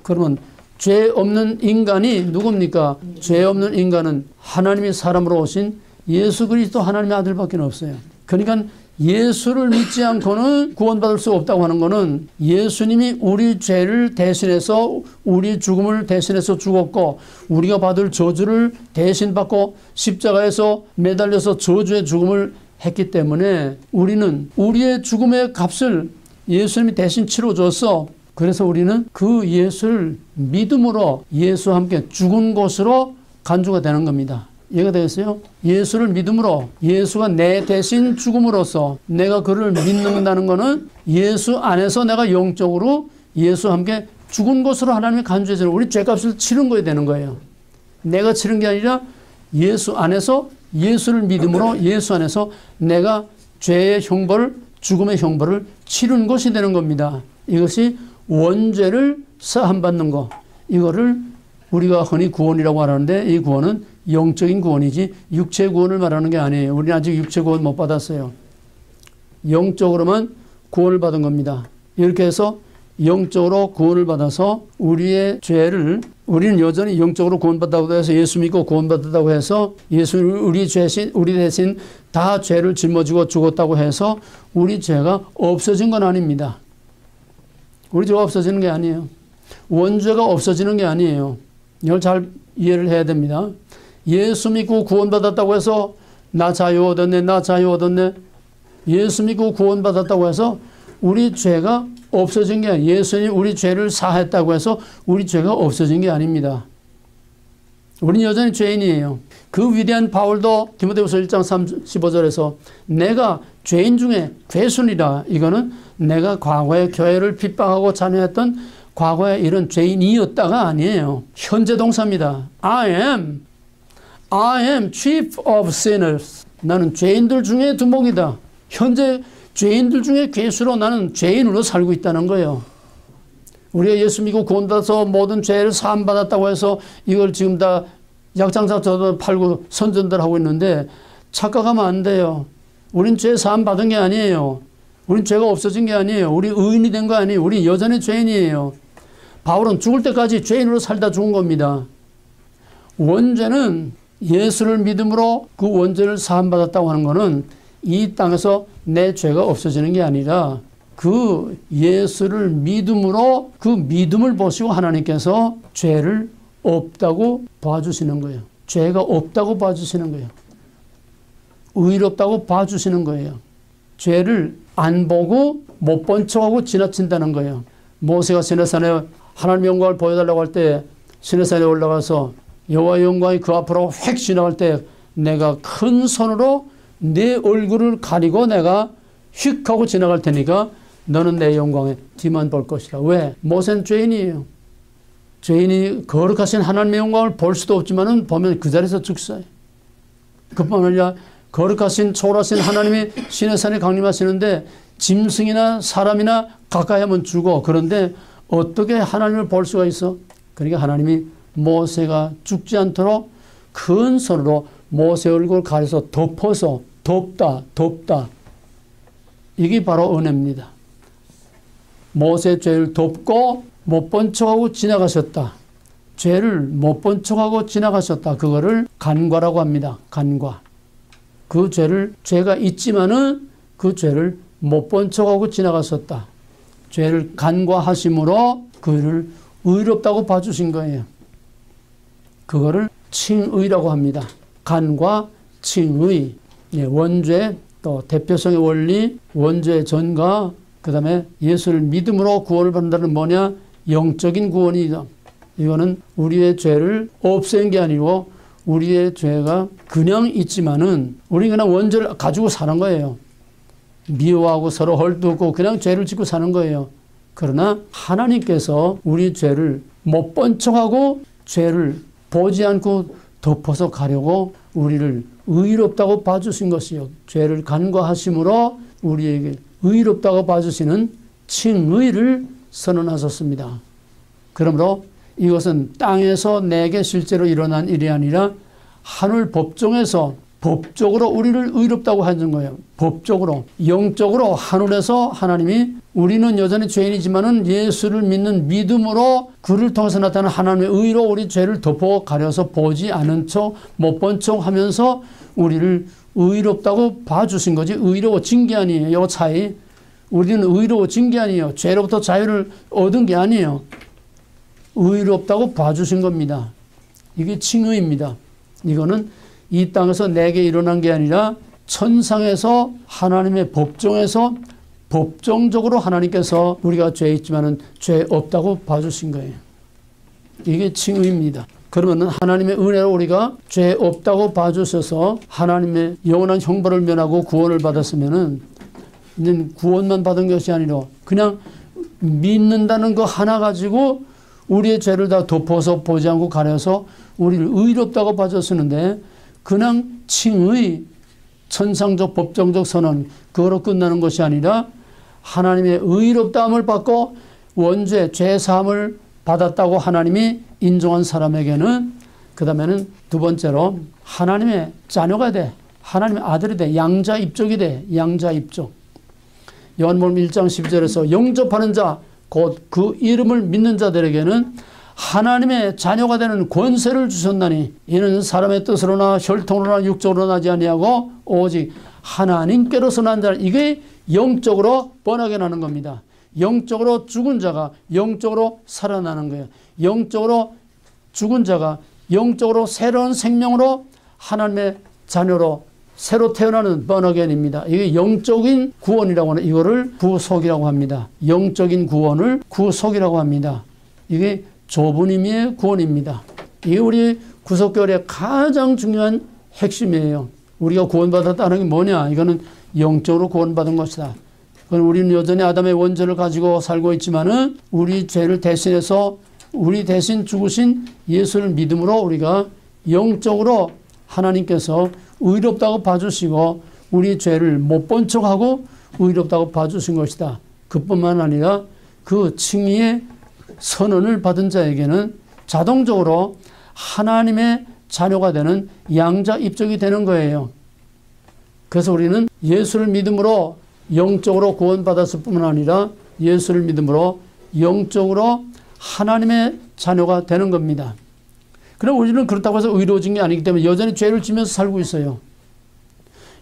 그러면 죄 없는 인간이 누굽니까? 죄 없는 인간은 하나님이 사람으로 오신 예수 그리스도 하나님의 아들밖에 없어요. 그러니까 예수를 믿지 않고는 구원받을 수 없다고 하는 것은 예수님이 우리 죄를 대신해서 우리 죽음을 대신해서 죽었고 우리가 받을 저주를 대신 받고 십자가에서 매달려서 저주의 죽음을 했기 때문에 우리는 우리의 죽음의 값을 예수님이 대신 치러줬어. 그래서 우리는 그 예수를 믿음으로 예수와 함께 죽은 곳으로 간주가 되는 겁니다. 이해가 되겠어요? 예수를 믿음으로 예수가 내 대신 죽음으로써 내가 그를 믿는다는 것은 예수 안에서 내가 영적으로 예수와 함께 죽은 것으로 하나님이 간주해서 우리 죄값을 치른 거야 되는 거예요. 내가 치른 게 아니라 예수 안에서 예수를 믿음으로 예수 안에서 내가 죄의 형벌, 죽음의 형벌을 치른 것이 되는 겁니다. 이것이 원죄를 사함받는 것. 이거를 우리가 흔히 구원이라고 하는데 이 구원은 영적인 구원이지 육체 구원을 말하는 게 아니에요. 우리는 아직 육체 구원 못 받았어요. 영적으로만 구원을 받은 겁니다. 이렇게 해서 영적으로 구원을 받아서 우리의 죄를 우리는 여전히 영적으로 구원받았다고 해서 예수 믿고 구원받았다고 해서 예수는 우리 대신 다 죄를 짊어지고 죽었다고 해서 우리 죄가 없어진 건 아닙니다. 우리 죄가 없어지는 게 아니에요. 원죄가 없어지는 게 아니에요. 이걸 잘 이해를 해야 됩니다. 예수 믿고 구원받았다고 해서 나 자유 얻었네, 나 자유 얻었네. 예수 믿고 구원받았다고 해서 우리 죄가 없어진 게 아니에요. 예수님 우리 죄를 사했다고 해서 우리 죄가 없어진 게 아닙니다. 우리는 여전히 죄인이에요. 그 위대한 바울도 디모데후서 1장 15절에서 내가 죄인 중에 괴순이라. 이거는 내가 과거에 교회를 핍박하고 잔해했던 과거에 이런 죄인이었다가 아니에요. 현재 동사입니다. I am chief of sinners. 나는 죄인들 중에 두목이다. 현재 죄인들 중에 괴수로 나는 죄인으로 살고 있다는 거예요. 우리가 예수 믿고 구원받아서 모든 죄를 사함받았다고 해서 이걸 지금 다 약장사처럼 팔고 선전들 하고 있는데 착각하면 안 돼요. 우린 죄 사함받은 게 아니에요. 우린 죄가 없어진 게 아니에요. 우리 의인이 된 거 아니에요. 우리 여전히 죄인이에요. 바울은 죽을 때까지 죄인으로 살다 죽은 겁니다. 원죄는 예수를 믿음으로 그 원죄를 사함받았다고 하는 것은 이 땅에서 내 죄가 없어지는 게 아니라 그 예수를 믿음으로 그 믿음을 보시고 하나님께서 죄를 없다고 봐주시는 거예요. 죄가 없다고 봐주시는 거예요. 의롭다고 봐주시는 거예요. 죄를 안 보고 못 본 척하고 지나친다는 거예요. 모세가 시내산에 하나님의 영광을 보여달라고 할 때 시내산에 올라가서 여호와의 영광이 그 앞으로 휙 지나갈 때 내가 큰 손으로 내 얼굴을 가리고 내가 휙 하고 지나갈 테니까 너는 내 영광에 뒤만 볼 것이라. 왜? 모세는 죄인이에요. 죄인이 거룩하신 하나님의 영광을 볼 수도 없지만은 보면 그 자리에서 죽어요. 그뿐만 아니라 거룩하신 초월하신 하나님이 시내산에 강림하시는데 짐승이나 사람이나 가까이 하면 죽어. 그런데 어떻게 하나님을 볼 수가 있어? 그러니까 하나님이 모세가 죽지 않도록 큰 손으로 모세 얼굴을 가려서 덮어서 덮다. 이게 바로 은혜입니다. 모세의 죄를 덮고 못 본 척하고 지나가셨다. 죄를 못 본 척하고 지나가셨다. 그거를 간과라고 합니다. 간과. 그 죄를 죄가 있지만은 그 죄를 못 본 척하고 지나가셨다. 죄를 간과하심으로 그를 의롭다고 봐주신 거예요. 그거를 칭의라고 합니다. 간과 칭의. 원죄 또 대표성의 원리, 원죄의 전가, 그 다음에 예수를 믿음으로 구원을 받는다는 뭐냐? 영적인 구원이다. 이거는 우리의 죄를 없앤 게 아니고 우리의 죄가 그냥 있지만은 우리 그냥 원죄를 가지고 사는 거예요. 미워하고 서로 헐뜯고 그냥 죄를 짓고 사는 거예요. 그러나 하나님께서 우리 죄를 못 본 척하고 죄를 보지 않고 덮어서 가려고 우리를 의롭다고 봐주신 것이요. 죄를 간과하심으로 우리에게 의롭다고 봐주시는 칭의를 선언하셨습니다. 그러므로 이것은 땅에서 내게 실제로 일어난 일이 아니라 하늘 법정에서 법적으로 우리를 의롭다고 하는 거예요. 법적으로, 영적으로 하늘에서 하나님이 우리는 여전히 죄인이지만은 예수를 믿는 믿음으로 그를 통해서 나타나는 하나님의 의로 우리 죄를 덮어 가려서 보지 않은 척, 못 본 척 하면서 우리를 의롭다고 봐주신 거지 의로워진 게 아니에요. 이 차이. 우리는 의로워진 게 아니에요. 죄로부터 자유를 얻은 게 아니에요. 의롭다고 봐주신 겁니다. 이게 칭의입니다. 이거는 이 땅에서 내게 일어난 게 아니라 천상에서 하나님의 법정에서 법정적으로 하나님께서 우리가 죄 있지만은 죄 없다고 봐주신 거예요. 이게 칭의입니다. 그러면 하나님의 은혜로 우리가 죄 없다고 봐주셔서 하나님의 영원한 형벌을 면하고 구원을 받았으면은 구원만 받은 것이 아니라 그냥 믿는다는 거 하나 가지고 우리의 죄를 다 덮어서 보지 않고 가려서 우리를 의롭다고 봐줬었는데 그냥 칭의, 천상적 법정적 선언 그거로 끝나는 것이 아니라 하나님의 의롭다함을 받고 원죄, 죄사함을 받았다고 하나님이 인정한 사람에게는 그 다음에는 두 번째로 하나님의 자녀가 돼. 하나님의 아들이 돼. 양자 입족이 돼. 양자 입족. 요한복음 1장 12절에서 영접하는 자, 곧 그 이름을 믿는 자들에게는 하나님의 자녀가 되는 권세를 주셨나니 이는 사람의 뜻으로나 혈통으로나 육적으로 나지 아니하고 오직 하나님께로서 난 자. 이게 영적으로 번하게 나는 겁니다. 영적으로 죽은 자가 영적으로 살아나는 거예요. 영적으로 죽은 자가 영적으로 새로운 생명으로 하나님의 자녀로 새로 태어나는 번어겐입니다. 이게 영적인 구원이라고 하는 이거를 구속이라고 합니다. 영적인 구원을 구속이라고 합니다. 이게 좁은 의미의 구원입니다. 이게 우리 구속교회의 가장 중요한 핵심이에요. 우리가 구원받았다는 게 뭐냐? 이거는 영적으로 구원받은 것이다. 그건 우리는 여전히 아담의 원죄를 가지고 살고 있지만은 우리 죄를 대신해서 우리 대신 죽으신 예수를 믿음으로 우리가 영적으로 하나님께서 의롭다고 봐주시고 우리 죄를 못 본 척하고 의롭다고 봐주신 것이다. 그뿐만 아니라 그 칭의의 선언을 받은 자에게는 자동적으로 하나님의 자녀가 되는 양자 입적이 되는 거예요. 그래서 우리는 예수를 믿음으로 영적으로 구원받았을 뿐만 아니라 예수를 믿음으로 영적으로 하나님의 자녀가 되는 겁니다. 그럼 우리는 그렇다고 해서 의로워진 게 아니기 때문에 여전히 죄를 지면서 살고 있어요.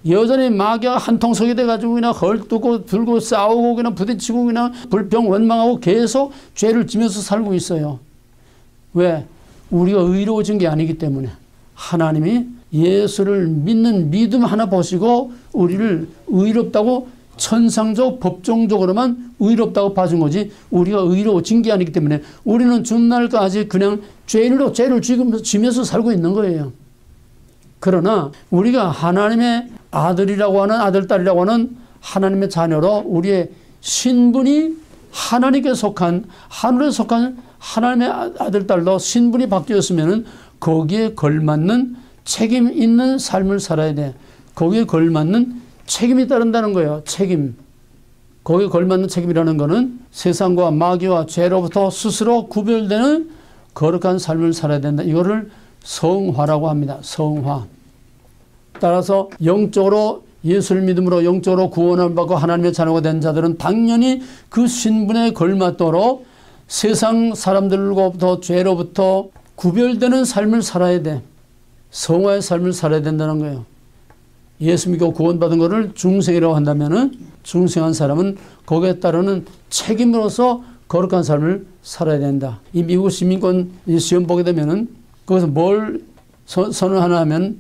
여전히 마귀가 한통속이 돼가지고 그냥 헐뜯고 들고 싸우고 그냥 부딪히고 그냥 불평 원망하고 계속 죄를 지면서 살고 있어요. 왜? 우리가 의로워진 게 아니기 때문에. 하나님이 예수를 믿는 믿음 하나 보시고 우리를 의롭다고 천상적 법정적으로만 의롭다고 봐준 거지 우리가 의로워진 게 아니기 때문에 우리는 훗날까지 그냥 죄를 지면서 살고 있는 거예요. 그러나 우리가 하나님의 아들이라고 하는 아들, 딸이라고 하는 하나님의 자녀로 우리의 신분이 하나님께 속한 하늘에 속한 하나님의 아들, 딸로 신분이 바뀌었으면 거기에 걸맞는 책임 있는 삶을 살아야 돼. 거기에 걸맞는 책임이 따른다는 거예요. 책임. 거기에 걸맞는 책임이라는 거는 세상과 마귀와 죄로부터 스스로 구별되는 거룩한 삶을 살아야 된다. 이거를 성화라고 합니다. 성화. 따라서 영적으로 예수를 믿음으로 영적으로 구원을 받고 하나님의 자녀가 된 자들은 당연히 그 신분에 걸맞도록 세상 사람들로부터 죄로부터 구별되는 삶을 살아야 돼. 성화의 삶을 살아야 된다는 거예요. 예수 믿고 구원받은 것을 중생이라고 한다면은 중생한 사람은 거기에 따르는 책임으로서 거룩한 삶을 살아야 된다. 이 미국 시민권 시험 보게 되면은 거기서 뭘 선언하나 하면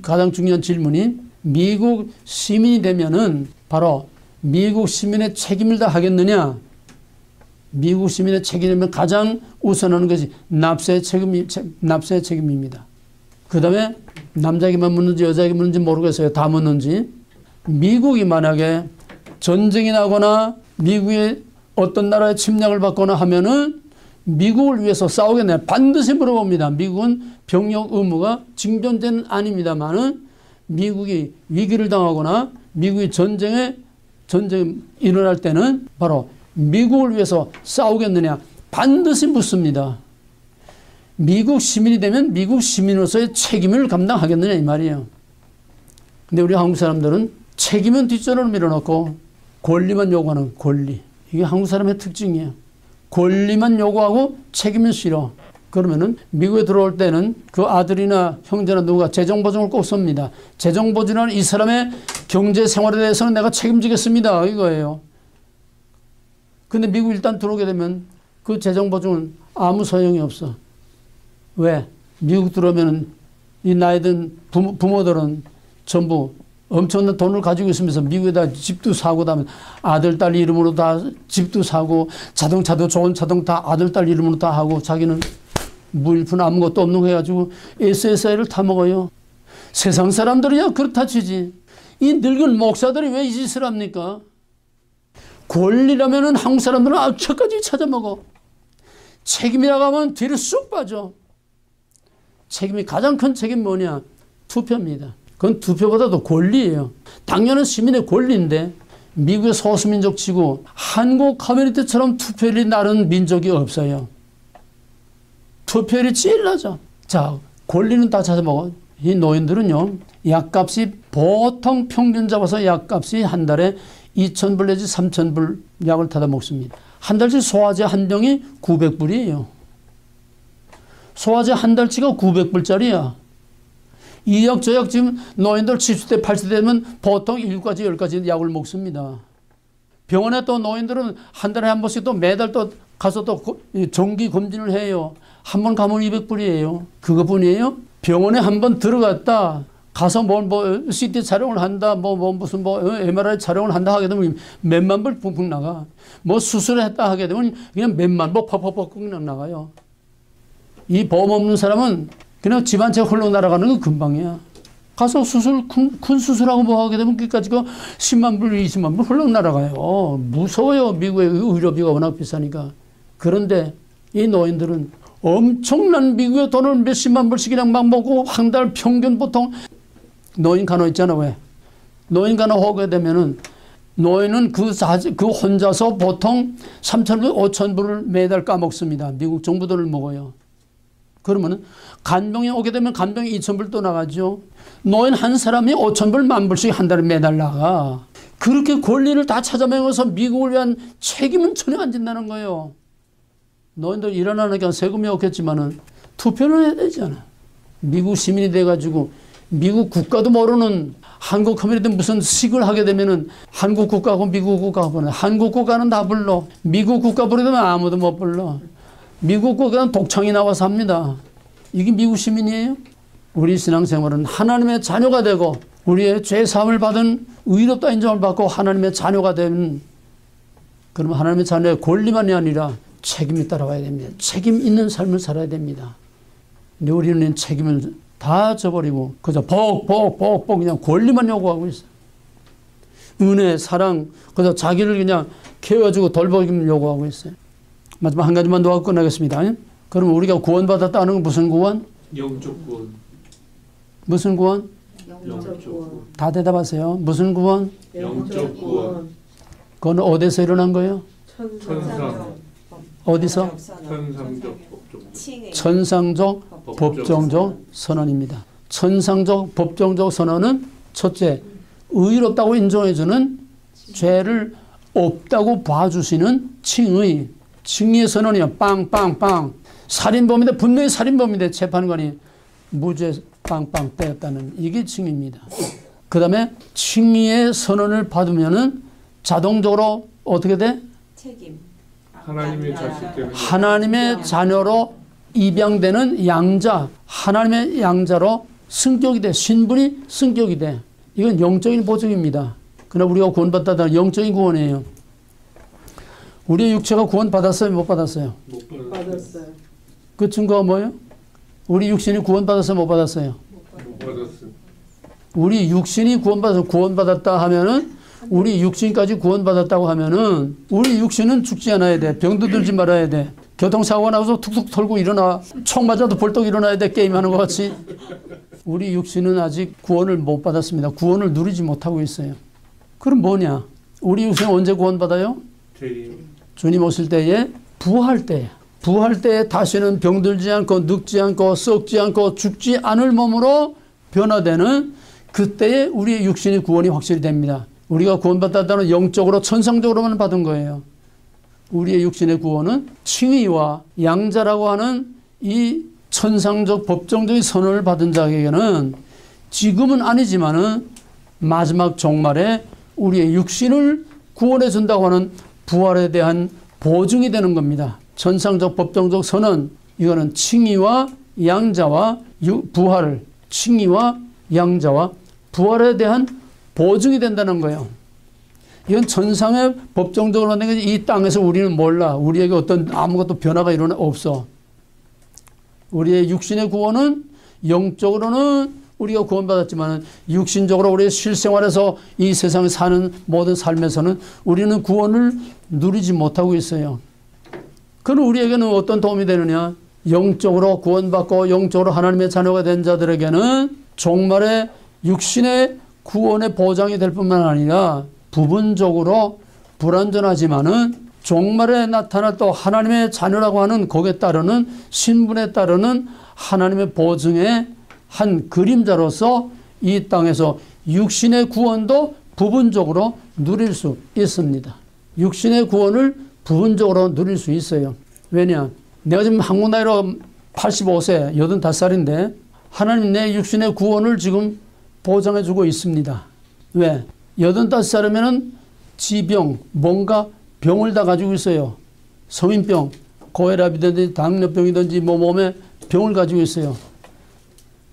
가장 중요한 질문이 미국 시민이 되면은 바로 미국 시민의 책임을 다 하겠느냐? 미국 시민의 책임이면 가장 우선하는 것이 납세의 책임입니다. 그 다음에 남자에게만 묻는지 여자에게 묻는지 모르겠어요. 다 묻는지. 미국이 만약에 전쟁이 나거나 미국의 어떤 나라의 침략을 받거나 하면은 미국을 위해서 싸우겠네요. 반드시 물어봅니다. 미국은 병역 의무가 징존죄는 아닙니다만은 미국이 위기를 당하거나 미국이 전쟁이 일어날 때는 바로 미국을 위해서 싸우겠느냐 반드시 묻습니다. 미국 시민이 되면 미국 시민으로서의 책임을 감당하겠느냐 이 말이에요. 근데 우리 한국 사람들은 책임은 뒷전으로 밀어놓고 권리만 요구하는 권리. 이게 한국 사람의 특징이에요. 권리만 요구하고 책임은 싫어. 그러면은 미국에 들어올 때는 그 아들이나 형제나 누가 재정보증을 꼭 씁니다. 재정보증은 이 사람의 경제 생활에 대해서는 내가 책임지겠습니다. 이거예요. 근데 미국 일단 들어오게 되면 그 재정보증은 아무 소용이 없어. 왜? 미국 들어오면 이 나이 든 부모들은 전부 엄청난 돈을 가지고 있으면서 미국에다 집도 사고 다면 아들, 딸 이름으로 다 집도 사고 자동차도 좋은 자동 다 아들, 딸 이름으로 다 하고 자기는 무일푼 아무것도 없는 거 해가지고 SSI를 타먹어요. 세상 사람들이야 그렇다 치지. 이 늙은 목사들이 왜 이 짓을 합니까? 권리라면은 한국 사람들은 악착까지 찾아먹어. 책임이라고 하면 뒤를 쑥 빠져. 책임이 가장 큰 책임 뭐냐? 투표입니다. 그건 투표보다도 권리예요. 당연한 시민의 권리인데 미국의 소수민족 치고 한국 커뮤니티처럼 투표율이 낮은 민족이 없어요. 투표율이 제일 낮아. 자, 권리는 다 찾아먹어. 이 노인들은요. 약값이 보통 평균 잡아서 약값이 한 달에 2,000불 내지 3,000불 약을 타다 먹습니다. 한 달치 소화제 한 병이 900불이에요. 소화제 한 달치가 900불짜리야. 이 약, 저 약 지금 노인들 70대, 80대 되면 보통 7가지, 10가지 약을 먹습니다. 병원에 또 노인들은 한 달에 한 번씩 또 매달 또 가서 또 정기 검진을 해요. 한 번 가면 200불이에요. 그것뿐이에요? 병원에 한 번 들어갔다. 가서 뭐 CT 촬영을 한다. 무슨 MRI 촬영을 한다 하게 되면 몇만 불 붕붕 나가. 뭐 수술했다 하게 되면 그냥 몇만 불 퍽퍽퍽 그냥 나가요. 이 보험 없는 사람은 그냥 집 한 채 홀로 날아가는 건 금방이야. 가서 큰 수술하고 뭐 하게 되면 끝까지 10만 불, 20만 불 홀로 날아가요. 무서워요. 미국의 의료비가 워낙 비싸니까. 그런데 이 노인들은 엄청난 미국의 돈을 몇십만 불씩 그냥 막 먹고 한 달 평균 보통 노인 간호 있잖아. 왜? 노인 간호 하게 되면은 노인은 그 혼자서 보통 3,000불, 5,000불을 매달 까먹습니다. 미국 정부 돈을 먹어요. 그러면은 간병이 오게 되면 간병이 2,000불 또 나가죠. 노인 한 사람이 5,000불, 10,000불씩 한 달에 매달 나가. 그렇게 권리를 다 찾아매면서 미국을 위한 책임은 전혀 안 진다는 거예요. 너희들 일어나니까 세금이 없겠지만은 투표를 해야 되잖아. 미국 시민이 돼가지고 미국 국가도 모르는 한국 커뮤니티 무슨 식을 하게 되면은 한국 국가하고 미국 국가가 부르네. 한국 국가는 다 불러. 미국 국가 부르면 아무도 못 불러. 미국 국가는 독창이 나와서 합니다. 이게 미국 시민이에요? 우리 신앙생활은 하나님의 자녀가 되고 우리의 죄사함을 받은 의롭다 인정을 받고 하나님의 자녀가 되면 그러면 하나님의 자녀의 권리만이 아니라 책임이 따라와야 됩니다. 책임 있는 삶을 살아야 됩니다. 근데 우리는 책임을 다 져버리고 그저 복 그냥 권리만 요구하고 있어요. 은혜, 사랑, 그저 자기를 그냥 케어주고 돌보기만 요구하고 있어요. 마지막 한 가지만 더 하고 끝나겠습니다. 그럼 우리가 구원받았다는 건 무슨 구원? 영적 구원. 무슨 구원? 영적 구원. 다 대답하세요. 무슨 구원? 영적 구원. 그건 어디서 일어난 거예요? 천상. 어디서? 천상적 법적. 천상적 법정적 선언입니다. 천상적 법정적 선언은 첫째, 의롭다고 인정해주는 죄를 없다고 봐주시는 칭의. 칭의의 선언이요. 빵빵빵. 살인범인데 분명히 살인범인데 재판관이 무죄 빵빵 때렸다는 이게 칭의입니다. 그 다음에 칭의의 선언을 받으면은 자동적으로 어떻게 돼? 책임. 하나님의 자식 되는 하나님의 자녀로 입양되는 양자, 하나님의 양자로 승격이 돼. 신분이 승격이 돼. 이건 영적인 보증입니다. 그러나 우리가 구원받았다는 영적인 구원이에요. 우리의 육체가 구원받았어요? 못 받았어요? 못 받았어요. 그 증거가 뭐예요? 우리 육신이 구원받았어요? 못 받았어요? 못 받았어요. 우리 육신이 구원받았다 하면은 우리 육신까지 구원받았다고 하면은 우리 육신은 죽지 않아야 돼. 병도 들지 말아야 돼. 교통사고가 나서 툭툭 털고 일어나. 총 맞아도 벌떡 일어나야 돼. 게임하는 것 같이. 우리 육신은 아직 구원을 못 받았습니다. 구원을 누리지 못하고 있어요. 그럼 뭐냐? 우리 육신은 언제 구원받아요? 재림. 주님 오실 때에 부활 때에. 부활 때에 다시는 병들지 않고 늙지 않고 썩지 않고 죽지 않을 몸으로 변화되는 그때에 우리의 육신의 구원이 확실히 됩니다. 우리가 구원받았다는 영적으로 천상적으로만 받은 거예요. 우리의 육신의 구원은 칭의와 양자라고 하는 이 천상적 법정적인 선언을 받은 자에게는 지금은 아니지만은 마지막 종말에 우리의 육신을 구원해 준다고 하는 부활에 대한 보증이 되는 겁니다. 천상적 법정적 선언, 이거는 칭의와 양자와 부활을, 칭의와 양자와 부활에 대한 보증이 된다는 거예요. 이건 천상의 법정적으로 하는 게 이 땅에서 우리는 몰라. 우리에게 어떤 아무것도 변화가 없어. 우리의 육신의 구원은 영적으로는 우리가 구원받았지만 육신적으로 우리의 실생활에서 이 세상에 사는 모든 삶에서는 우리는 구원을 누리지 못하고 있어요. 그럼 우리에게는 어떤 도움이 되느냐? 영적으로 구원받고 영적으로 하나님의 자녀가 된 자들에게는 종말에 육신의 구원의 보장이 될 뿐만 아니라 부분적으로 불완전하지만은 종말에 나타날 또 하나님의 자녀라고 하는 거기에 따르는 신분에 따르는 하나님의 보증의 한 그림자로서 이 땅에서 육신의 구원도 부분적으로 누릴 수 있습니다. 육신의 구원을 부분적으로 누릴 수 있어요. 왜냐? 내가 지금 한국 나이로 85세, 85살인데 하나님 내 육신의 구원을 지금 보장해 주고 있습니다. 왜? 85살이면은 지병, 뭔가 병을 다 가지고 있어요. 성인병, 고혈압이든지 당뇨병이든지 몸에 병을 가지고 있어요.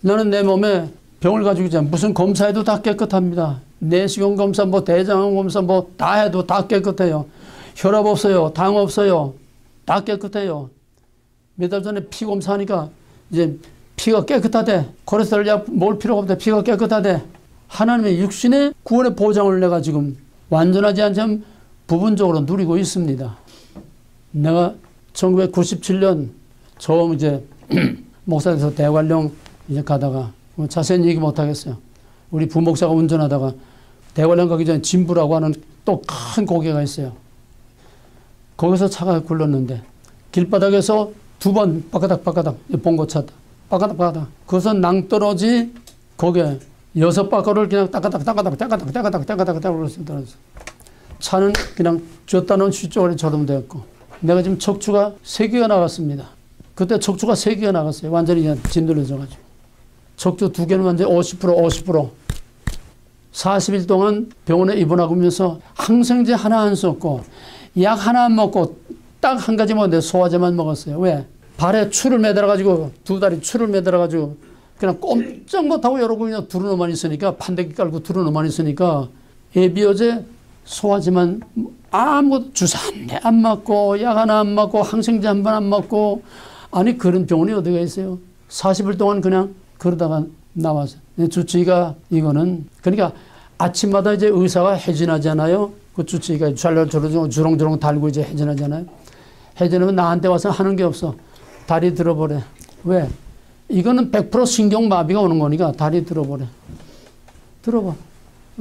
나는 내 몸에 병을 가지고 있잖아. 무슨 검사해도 다 깨끗합니다. 내시경 검사, 대장암 검사 다 해도 다 깨끗해요. 혈압 없어요. 당 없어요. 다 깨끗해요. 몇 달 전에 피 검사하니까 이제 피가 깨끗하대. 콜레스테롤 약 먹을 필요가 없대. 피가 깨끗하대. 하나님의 육신의 구원의 보장을 내가 지금 완전하지 않지만 부분적으로 누리고 있습니다. 내가 1997년 처음 이제 목사에서 대관령 이제 가다가 자세히 얘기 못 하겠어요. 우리 부목사가 운전하다가 대관령 가기 전에 진부라고 하는 또 큰 고개가 있어요. 거기서 차가 굴렀는데 길바닥에서 두 번 바까닥 봉고 찼다. 바까닥. 그것은 낭떠러지 거기에 6바퀴를 그냥 따가닥 그랬습니다. 차는 그냥 줬다 놓은 슈쪽처럼 되었고, 내가 지금 척추가 3개가 나갔습니다. 그때 척추가 3개가 나갔어요. 완전히 그냥 짓눌러져가지고. 척추 2개는 완전히 50%. 40일 동안 병원에 입원하면서 항생제 하나 안 썼고, 약 하나 안 먹고, 딱 한 가지 먹었는데 소화제만 먹었어요. 왜? 발에 추를 매달아가지고, 2다리 추를 매달아가지고, 그냥 꼼짝 못하고 이러고 그냥 두루노만 있으니까, 판대기 깔고 두루노만 있으니까, 예비어제 소화제만 아무것도 주사 안 맞고, 약 하나 안 맞고, 항생제 한 번 안 맞고, 아니, 그런 병원이 어디가 있어요? 40일 동안 그냥 그러다가 나와서. 주치의가 이거는, 그러니까 아침마다 이제 의사가 해진하잖아요. 그 주치의가 주렁주렁 달고 이제 해진하잖아요. 해진하면 나한테 와서 하는 게 없어. 다리 들어보래. 왜? 이거는 100% 신경마비가 오는 거니까 다리 들어보래. 들어봐.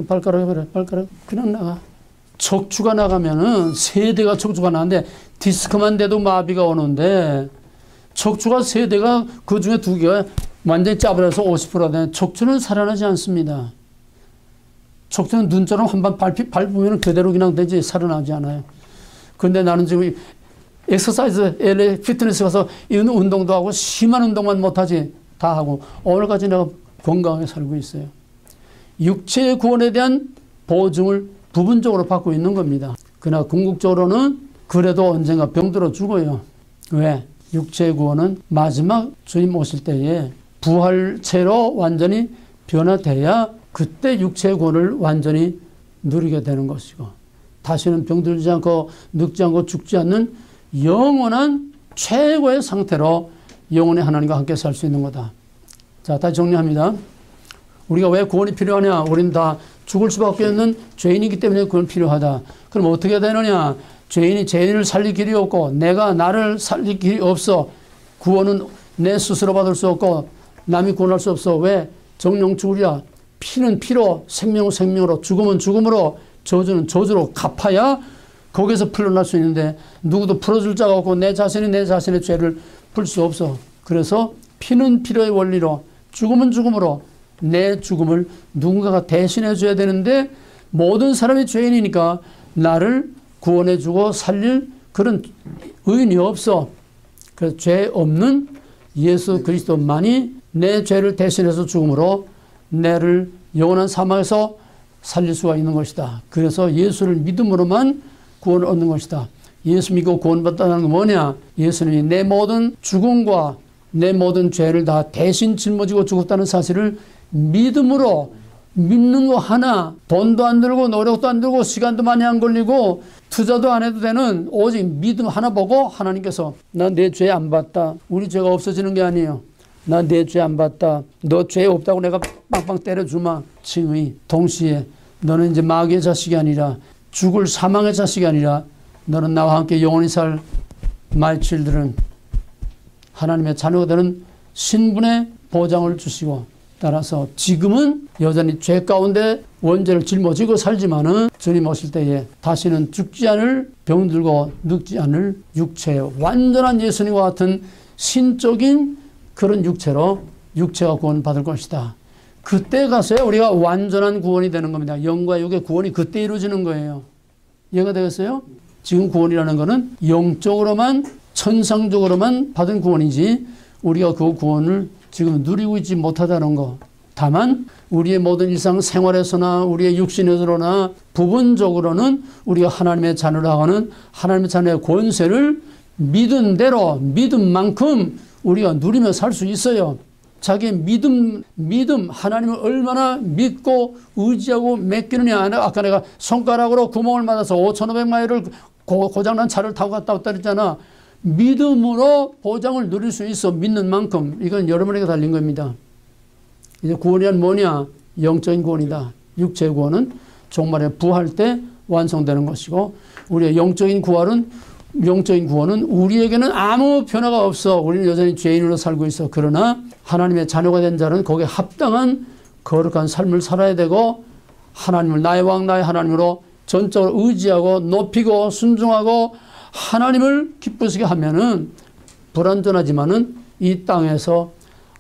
발가락 해보래. 발가락. 그냥 나가. 척추가 나가면은 3대가 척추가 나는데 디스크만 돼도 마비가 오는데 척추가 3대가 그 중에 2개가 완전히 짜버려서 50%가 되는 척추는 살아나지 않습니다. 척추는 눈처럼 한번 밟으면 그대로 그냥 되지 살아나지 않아요. 근데 나는 지금 엑서사이즈, LA 피트니스 가서 이런 운동도 하고 심한 운동만 못하지 다 하고 오늘까지 내가 건강하게 살고 있어요. 육체의 구원에 대한 보증을 부분적으로 받고 있는 겁니다. 그러나 궁극적으로는 그래도 언젠가 병들어 죽어요. 왜? 육체의 구원은 마지막 주님 오실 때에 부활체로 완전히 변화돼야 그때 육체의 구원을 완전히 누리게 되는 것이고 다시는 병들지 않고 늙지 않고 죽지 않는 영원한 최고의 상태로 영원히 하나님과 함께 살 수 있는 거다. 자, 다시 정리합니다. 우리가 왜 구원이 필요하냐? 우리는 다 죽을 수밖에 없는 죄인이기 때문에 구원이 필요하다. 그럼 어떻게 되느냐? 죄인을 살릴 길이 없고 내가 나를 살릴 길이 없어. 구원은 내 스스로 받을 수 없고 남이 구원할 수 없어. 왜? 정령 죽으리라. 피는 피로, 생명은 생명으로, 죽음은 죽음으로, 저주는 저주로 갚아야 거기서 풀려날 수 있는데 누구도 풀어줄 자가 없고 내 자신이 내 자신의 죄를 풀 수 없어. 그래서 피는 피로의 원리로, 죽음은 죽음으로 내 죽음을 누군가가 대신해 줘야 되는데 모든 사람이 죄인이니까 나를 구원해 주고 살릴 그런 의인이 없어. 그래서 죄 없는 예수 그리스도만이 내 죄를 대신해서 죽음으로 내를 영원한 사망에서 살릴 수가 있는 것이다. 그래서 예수를 믿음으로만 구원을 얻는 것이다. 예수 믿고 구원받다는 건 뭐냐? 예수님이 내 모든 죽음과 내 모든 죄를 다 대신 짊어지고 죽었다는 사실을 믿음으로 믿는 거 하나, 돈도 안 들고 노력도 안 들고 시간도 많이 안 걸리고 투자도 안 해도 되는 오직 믿음 하나 보고 하나님께서 나 내 죄 안 봤다. 우리 죄가 없어지는 게 아니에요. 나 내 죄 안 봤다. 너 죄 없다고 내가 빵빵 때려주마. 칭의. 동시에 너는 이제 마귀의 자식이 아니라 죽을 사망의 자식이 아니라 너는 나와 함께 영원히 살 my children 하나님의 자녀가 되는 신분의 보장을 주시고 따라서 지금은 여전히 죄 가운데 원죄를 짊어지고 살지만은 주님 오실 때에 다시는 죽지 않을 병들고 늙지 않을 육체 완전한 예수님과 같은 신적인 그런 육체로 육체가 구원받을 것이다. 그때 가서야 우리가 완전한 구원이 되는 겁니다. 영과 육의 구원이 그때 이루어지는 거예요. 이해가 되겠어요? 지금 구원이라는 것은 영적으로만 천상적으로만 받은 구원이지 우리가 그 구원을 지금 누리고 있지 못하다는 거. 다만 우리의 모든 일상생활에서나 우리의 육신에서나 부분적으로는 우리가 하나님의 자녀라고 하는 하나님의 자녀의 권세를 믿은 대로 믿은 만큼 우리가 누리며 살 수 있어요. 자기의 믿음 하나님을 얼마나 믿고 의지하고 맡기느냐. 아까 내가 손가락으로 구멍을 맞아서 5,500마일을 고장난 차를 타고 갔다 왔다 그랬잖아. 믿음으로 보장을 누릴 수 있어. 믿는 만큼. 이건 여러분에게 달린 겁니다. 이제 구원이란 뭐냐? 영적인 구원이다. 육체의 구원은 종말에 부활 때 완성되는 것이고 우리의 영적인 구원은 우리에게는 아무 변화가 없어. 우리는 여전히 죄인으로 살고 있어. 그러나 하나님의 자녀가 된 자는 거기에 합당한 거룩한 삶을 살아야 되고 하나님을 나의 왕 나의 하나님으로 전적으로 의지하고 높이고 순종하고 하나님을 기쁘시게 하면은 불완전하지만은 이 땅에서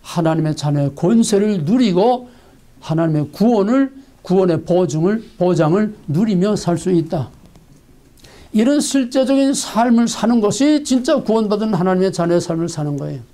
하나님의 자녀의 권세를 누리고 하나님의 구원의 보장을 누리며 살 수 있다. 이런 실제적인 삶을 사는 것이 진짜 구원받은 하나님의 자녀의 삶을 사는 거예요.